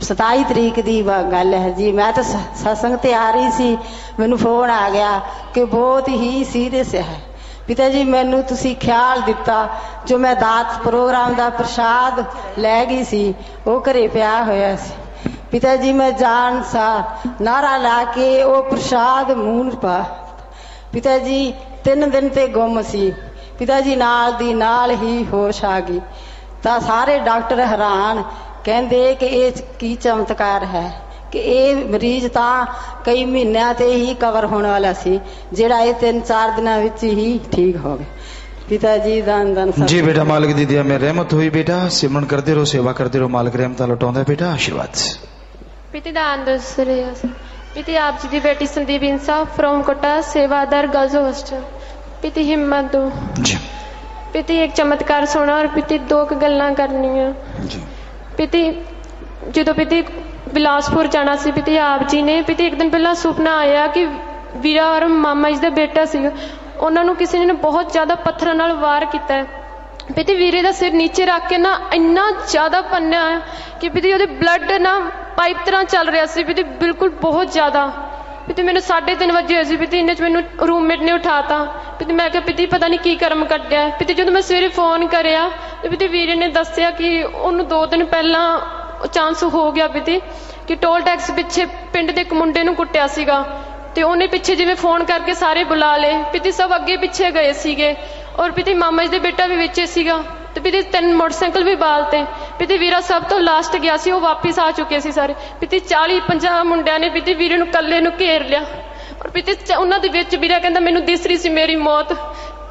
27 तरीक ਦੀ ਗੱਲ ਹੈ ਜੀ। ਮੈਂ ਤਾਂ ਸਤਸੰਗ ਤੇ ਆ ਰਹੀ ਸੀ, ਮੈਨੂੰ ਫੋਨ ਆ ਗਿਆ ਕਿ ਬਹੁਤ ਹੀ ਸੀਰੀਅਸ ਹੈ। ਪਿਤਾ ਜੀ ਮੈਨੂੰ ਤੁਸੀਂ ਖਿਆਲ ਦਿੱਤਾ, ਜੋ ਮੈਂ ਦਾਤ ਪ੍ਰੋਗਰਾਮ ਦਾ ਪ੍ਰਸ਼ਾਦ ਲੈ ਗਈ ਸੀ ਉਹ ਘਰੇ ਪਿਆ ਹੋਇਆ ਸੀ। ਪਿਤਾ ਜੀ ਮੈਂ ਜਾਣ ਸਾਰ ਨਾਰਾ ਲਾ ਕੇ ਉਹ ਪ੍ਰਸ਼ਾਦ ਮੂੰਹ ਪਾ। ਪਿਤਾ ਜੀ 3 ਦਿਨ ਤੇ ਗੁੰਮ ਸੀ। ਪਿਤਾ ਜੀ ਨਾਲ ਦੀ ਨਾਲ ਹੀ ਹੋਸ਼ ਆ ਗਈ ਤਾਂ ਸਾਰੇ ਡਾਕਟਰ ਹੈਰਾਨ, ਕਹਿੰਦੇ ਕਿ ਇਹ ਕੀ ਚਮਤਕਾਰ ਹੈ ਕਿ ਇਹ ਮਰੀਜ਼ ਤਾਂ ਕਈ ਮਹੀਨਿਆਂ ਤੇ ਹੀ ਕਵਰ ਹੋਣ ਵਾਲਾ ਸੀ, ਜਿਹੜਾ ਇਹ 3-4 ਦਿਨਾਂ ਵਿੱਚ ਹੀ ਠੀਕ ਹੋ ਗਿਆ। पिता जी दान दान जी बेटा, मालिक दी दिया में रहमत हुई बेटा, सिमरन करते रहो, सेवा करते रहो, मालिक रहमत लौटाਉਂਦਾ बेटा। आशीर्वाद। पिता दान दूसरे पिता आप जी दी बेटी संदीप इंसा फ्रॉम कोटा सेवादार गर्ल्स हॉस्टल। पिता हिम्मत दो जी। पिता एक चमत्कार सुना और पिता 2 गल्लां करनियां जी। पिता जो पिता बिलासपुर जाना सी, पिता आप जी ने पिता एक दिन पहला सुपना आया कि वीरा और मामा जी का बेटा सी, ਉਹਨਾਂ ਨੂੰ ਕਿਸੇ ਨੇ ਬਹੁਤ ਜ਼ਿਆਦਾ ਪੱਥਰਾਂ ਨਾਲ ਵਾਰ ਕੀਤਾ ਹੈ। ਪਿਤੇ ਵੀਰੇ ਦਾ ਸਿਰ ਨੀਚੇ ਰੱਖ ਕੇ ਨਾ ਇੰਨਾ ਜ਼ਿਆਦਾ ਪੰਨਿਆ ਕਿ ਪਿਤੇ ਉਹਦੇ ਬਲੱਡ ਨਾ ਪਾਈਪ ਤਰ੍ਹਾਂ ਚੱਲ ਰਿਹਾ ਸੀ, ਪਿਤੇ ਬਿਲਕੁਲ ਬਹੁਤ ਜ਼ਿਆਦਾ। ਪਿਤੇ ਮੈਨੂੰ 3:30 ਵਜੇ ਹੋਏ ਸੀ, ਪਿਤੇ ਇੰਨੇ 'ਚ ਮੈਨੂੰ ਰੂਮਮੇਟ ਨੇ ਉਠਾਤਾ। ਪਿਤੇ ਮੈਂ ਕਿਹਾ ਪਿਤੇ ਪਤਾ ਨਹੀਂ ਕੀ ਕਰਮ ਕੱਢਿਆ। ਪਿਤੇ ਜਦੋਂ ਮੈਂ ਸਵੇਰੇ ਫੋਨ ਕਰਿਆ ਤੇ ਪਿਤੇ ਵੀਰੇ ਨੇ ਦੱਸਿਆ ਕਿ ਉਹਨੂੰ 2 ਦਿਨ ਪਹਿਲਾਂ ਚਾਂਸ ਹੋ ਗਿਆ ਪਿਤੇ ਕਿ ਟੋਲ ਟੈਕਸ ਪਿੱਛੇ ਪਿੰਡ ਦੇ ਇੱਕ ਮੁੰਡੇ ਨੂੰ ਕੁੱਟਿਆ ਸੀਗਾ ਤੇ ਉਹਨੇ ਪਿੱਛੇ ਜਿਵੇਂ ਫੋਨ ਕਰਕੇ ਸਾਰੇ ਬੁਲਾ ਲਏ। ਪਿਤੇ ਸਭ ਅੱਗੇ ਪਿੱਛੇ ਗਏ ਸੀਗੇ ਔਰ ਪਿਤੀ ਮਾਮਾ ਜੀ ਦੇ ਬੇਟਾ ਵੀ ਵਿੱਚ ਸੀਗਾ ਤੇ ਪਿਤੀ 3 ਮੋਟਰਸਾਈਕਲ ਵੀ ਬਾਲਤੇ। ਪਿਤੀ ਵੀਰਾ ਸਭ ਤੋਂ ਲਾਸਟ ਗਿਆ ਸੀ, ਉਹ ਵਾਪਿਸ ਆ ਚੁੱਕੇ ਸੀ ਸਾਰੇ। ਪਿਤੀ 40-50 ਮੁੰਡਿਆਂ ਨੇ ਪਿਤੀ ਵੀਰੇ ਨੂੰ ਇਕੱਲੇ ਨੂੰ ਘੇਰ ਲਿਆ ਔਰ ਪਿਤੀ ਉਹਨਾਂ ਦੇ ਵਿੱਚ ਵੀਰਾ ਕਹਿੰਦਾ ਮੈਨੂੰ ਦਿਸ ਰਹੀ ਸੀ ਮੇਰੀ ਮੌਤ।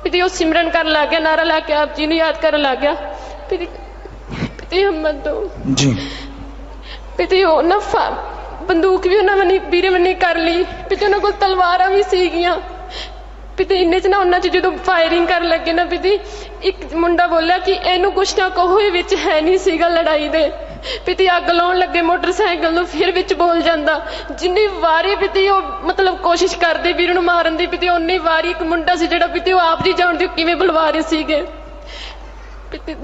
ਪਿਤੀ ਉਹ ਸਿਮਰਨ ਕਰਨ ਲੱਗ ਗਿਆ, ਨਾਰਾ ਲਾ ਕੇ ਆਪ ਜੀ ਨੂੰ ਯਾਦ ਕਰਨ ਲੱਗ ਗਿਆ। ਪਿਤੀ ਹਿੰਮਤ ਦੋ ਜੀ। ਪਿਤੀ ਉਹ ਨਾ ਬੰਦੂਕ ਵੀ ਉਹਨਾਂ ਨੇ ਵੀਰੇ ਨੇ ਕਰ ਲਈ। ਪਿਤੀ ਉਹਨਾਂ ਕੋਲ ਤਲਵਾਰਾਂ ਵੀ ਸੀਗੀਆਂ। ਪਿਤੀ ਇੰਨੇ ਚ ਨਾ ਉਹਨਾਂ ਚ ਜਦੋਂ ਫਾਇਰਿੰਗ ਕਰਨ ਲੱਗੇ ਨਾ ਪਿਤੀ ਇੱਕ ਮੁੰਡਾ ਬੋਲਿਆ ਕਿ ਇਹਨੂੰ ਕੁਛ ਨਾ ਕਹੋ, ਇਹ ਵਿੱਚ ਹੈ ਨਹੀਂ ਸੀਗਾ ਲੜਾਈ ਦੇ। ਪਿਤੀ ਅੱਗ ਲਾਉਣ ਲੱਗੇ ਮੋਟਰਸਾਈਕਲ ਨੂੰ, ਫਿਰ ਵਿੱਚ ਬੋਲ ਜਾਂਦਾ। ਜਿੰਨੀ ਵਾਰੀ ਪਿਤੀ ਉਹ ਮਤਲਬ ਕੋਸ਼ਿਸ਼ ਕਰਦੇ ਵੀਰ ਨੂੰ ਮਾਰਨ ਦੀ, ਪਿਤੀ ਉਨੀ ਵਾਰੀ ਇੱਕ ਮੁੰਡਾ ਸੀ ਜਿਹੜਾ ਪਿਤੀ ਉਹ ਆਪ ਜੀ ਜਾਣਦੇ ਕਿਵੇਂ ਬੁਲਵਾ ਰਹੇ ਸੀਗੇ ਪਿਤੀ।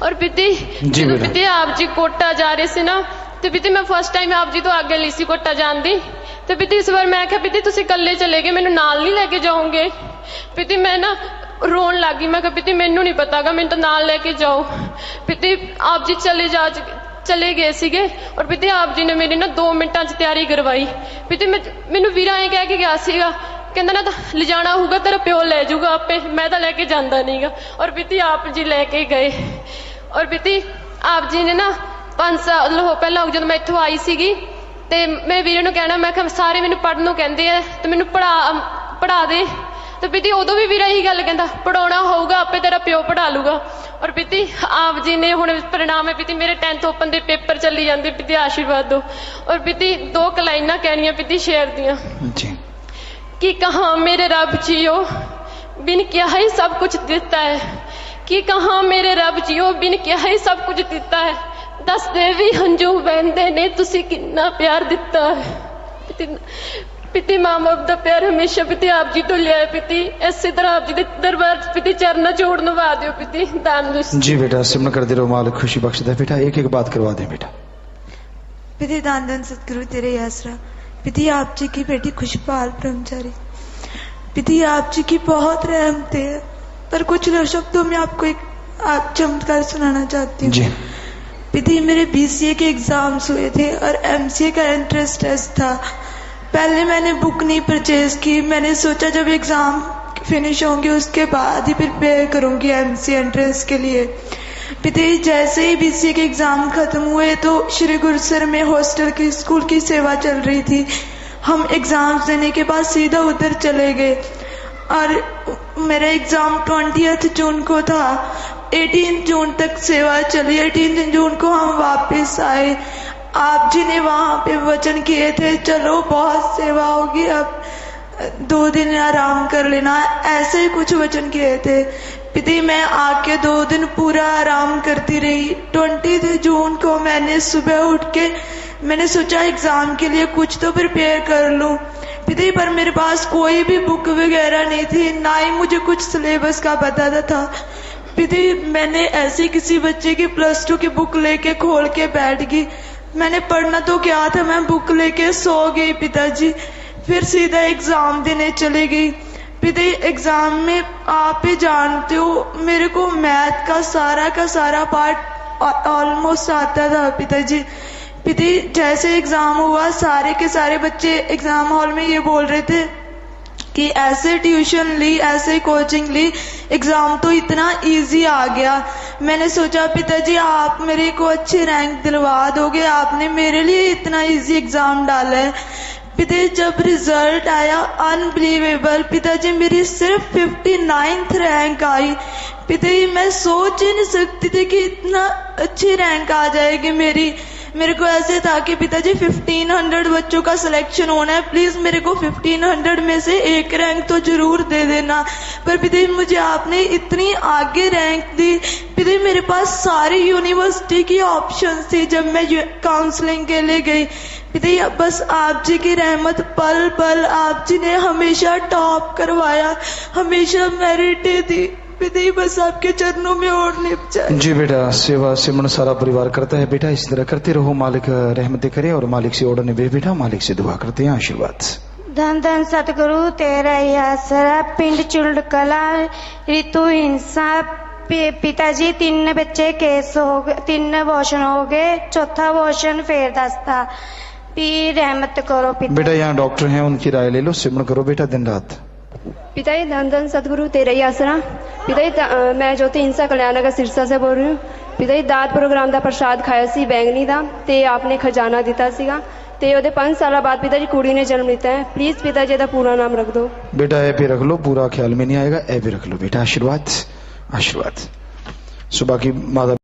ਔਰ ਪਿਤੀ ਜਦੋਂ ਪਿਤੀ ਆਪ ਜੀ ਕੋਟਾ ਜਾ ਰਹੇ ਸੀ ਨਾ ਤੇ ਪਿਤੀ ਮੈਂ ਫਸਟ ਟਾਈਮ ਆਪ ਜੀ ਤੋਂ ਆਗੇ ਲਈ ਸੀ ਕੋਟਾ ਜਾਣ ਦੀ। ਤੇ ਪਿਤੀ ਇਸ ਵਾਰ ਮੈਂ ਕਿਹਾ ਪਿਤੀ ਤੁਸੀਂ ਇਕੱਲੇ ਚਲੇ ਗਏ, ਮੈਨੂੰ ਨਾਲ ਨਹੀਂ ਲੈ ਕੇ ਜਾਓਗੇ। ਪਿਤੀ ਮੈਂ ਨਾ ਰੋਣ ਲੱਗ ਗਈ। ਮੈਂ ਕਿਹਾ ਪਿਤੀ ਮੈਨੂੰ ਨਹੀਂ ਪਤਾਗਾ, ਮੈਨੂੰ ਤਾਂ ਨਾਲ ਲੈ ਕੇ ਜਾਓ। ਪਿਤੀ ਆਪ ਜੀ ਚਲੇ ਗਏ ਸੀਗੇ ਔਰ ਪਿਤੀ ਆਪ ਜੀ ਨੇ ਮੇਰੀ ਨਾ 2 ਮਿੰਟਾਂ 'ਚ ਤਿਆਰੀ ਕਰਵਾਈ। ਪਿਤੀ ਮੈਨੂੰ ਵੀਰਾ ਐਂ ਕਹਿ ਕੇ ਗਿਆ ਸੀਗਾ, ਕਹਿੰਦਾ ਨਾ ਤਾਂ ਲਿਜਾਣਾ ਹੋਊਗਾ ਤੇਰਾ ਪਿਓ ਲੈ ਜਾਊਗਾ ਆਪੇ, ਮੈਂ ਤਾਂ ਲੈ ਕੇ ਜਾਂਦਾ ਨਹੀਂਗਾ। ਔਰ ਪਿਤੀ ਆਪ ਜੀ ਲੈ ਕੇ ਗਏ। ਔਰ ਪਿਤੀ ਆਪ ਜੀ ਨੇ ਨਾ 5 ਸਾਲ ਪਹਿਲਾਂ ਜਦੋਂ ਮੈਂ ਇੱਥੋਂ ਆਈ ਸੀਗੀ ਤੇ ਮੈਂ ਵੀਰੇ ਨੂੰ ਕਹਿਣਾ, ਮੈਂ ਕਿਹਾ ਸਾਰੇ ਮੈਨੂੰ ਪੜ੍ਹਨ ਨੂੰ ਕਹਿੰਦੇ ਆ ਤੇ ਮੈਨੂੰ ਪੜ੍ਹਾ ਦੇ। ਤੇ ਪਿਤੀ ਉਦੋਂ ਵੀ ਵੀਰਾ ਇਹੀ ਗੱਲ ਕਹਿੰਦਾ, ਪੜਾਉਣਾ ਹੋਊਗਾ ਆਪੇ ਤੇਰਾ ਪਿਓ ਪੜ੍ਹਾ ਲੂਗਾ। ਔਰ ਪਿਤੀ ਆਪ ਜੀ ਨੇ ਹੁਣ परिणाम है पिती मेरे 10th ओपन के पेपर चली जाते, पिती आशीर्वाद दो। और पिती 2 लाइनां कहनियां पिती शेर दियां कि कहाँ मेरे रब जियो बिन क्या ही सब कुछ देता है, कि कहाँ मेरे रब जियो बिन क्या ही सब कुछ देता है, दस दे भी हंजू बहते ने तुसी कितना प्यार दिता है। पिती मां बाप का प्यार हमेशा पिती आप जी तो लिया है। पिती इसी तरह आप जी के दरबार पिती चरण जोड़ नवा दो पिती दान जी। बेटा सिमरन कर दे रहो, मालिक खुशी बख्श दे। बेटा एक एक बात करवा दे बेटा। पिती दान दान सतगुरु तेरे आसरा। पिती आप जी की बेटी खुशपाल ब्रह्मचारी, पिती आप जी की बहुत रहमतें है, पर कुछ शब्दों में आपको एक चमत्कार सुनाना चाहती हूँ। पिती मेरे BCA के एग्जाम्स हुए थे और MCA का एंट्रेंस टेस्ट था। पहले मैंने बुक नहीं परचेज की, मैंने सोचा जब एग्जाम फिनिश होंगे उसके बाद ही प्रिपेयर करूंगी MCA एंट्रेंस के लिए। पिता जैसे ही BCA के एग्जाम खत्म हुए तो श्री गुरुसर में हॉस्टल की स्कूल की सेवा चल रही थी। हम एग्जाम्स देने के बाद सीधा उधर चले गए और मेरा एग्जाम 20 जून को था। 18 जून तक सेवा चली, 18 जून को हम वापस आए। आप जी ने वहां पे वचन किए थे चलो बहुत सेवा होगी, अब 2 दिन आराम कर लेना, ऐसे ही कुछ वचन किए थे। पिता मैं आके 2 दिन पूरा आराम करती रही। 20 जून को मैंने सुबह उठ के मैंने सोचा एग्जाम के लिए कुछ तो प्रिपेयर कर लूं पिता, पर मेरे पास कोई भी बुक वगैरह नहीं थी, ना ही मुझे कुछ सिलेबस का पता था। पिता मैंने ऐसे किसी बच्चे की +2 की बुक लेके खोल के बैठ गई। मैंने पढ़ना तो क्या था, मैं बुक लेके सो गई पिताजी। फिर सीधा एग्जाम देने चली गई। पिता एग्जाम में आप ही जानते हो मेरे को मैथ का सारा पार्ट ऑलमोस्ट आता था पिताजी। पिता जैसे एग्जाम हुआ सारे के सारे बच्चे एग्जाम हॉल में ये बोल रहे थे कि ऐसे ट्यूशन ली, ऐसे कोचिंग ली, एग्जाम तो इतना इजी आ गया। मैंने सोचा पिताजी आप मेरे को अच्छे रैंक दिलवा दोगे, आपने मेरे लिए इतना इजी एग्जाम डाला है। पिता जब रिजल्ट आया अनबिलीवेबल, पिताजी मेरी सिर्फ 59th रैंक आई। पिता मैं सोच ही नहीं सकती थी कि इतना अच्छी रैंक आ जाएगी मेरे को ऐसे था कि पिताजी 1500 बच्चों का सिलेक्शन होना है, प्लीज मेरे को 1500 में से 1 रैंक तो जरूर दे देना। पर पिताजी मुझे आपने इतनी आगे रैंक दी। पिताजी मेरे पास सारी यूनिवर्सिटी की ऑप्शन थी जब मैं काउंसलिंग के लिए गई। पिताजी बस आप जी की रहमत पल पल आप जी ने हमेशा टॉप करवाया, हमेशा मेरिट दी। पिताजी बस आपके चरणों में और लिप जाए। जी बेटा सेवा सिमरन सारा परिवार करता है बेटा, इस तरह करते रहो, मालिक रहमतें करे और मालिक से ओढ़ने बे बेटा, मालिक से दुआ करते हैं आशीर्वाद। धन धन सतगुरु तेरा ही आसरा। पिंड चुल्ड कला ऋतु हिंसा। पिताजी 3 बच्चे केस हो गए, 3 अबॉर्शन हो गए, 4था अबॉर्शन फिर दसता। पी रहमत करो पिता। बेटा यहाँ डॉक्टर हैं, उनकी राय ले लो, सिमरन करो बेटा दिन रात। पिताजी धन धन सतगुरु तेरा ही आसरा। पिताजी मैं ज्योति इंसा कल्याण नगर सिरसा से बोल रही हूँ। पिताजी दात प्रोग्राम का प्रसाद खाया सी बैंगनी का, ते आपने खजाना दिता सीगा, ते ओदे 5 साल बाद पिताजी कुड़ी ने जन्म लिता है। प्लीज पिताजी का पूरा नाम रख दो। बेटा ए पे रख लो, पूरा ख्याल में नहीं आएगा, ए पे रख लो बेटा। आशीर्वाद आशीर्वाद। सुबह की माता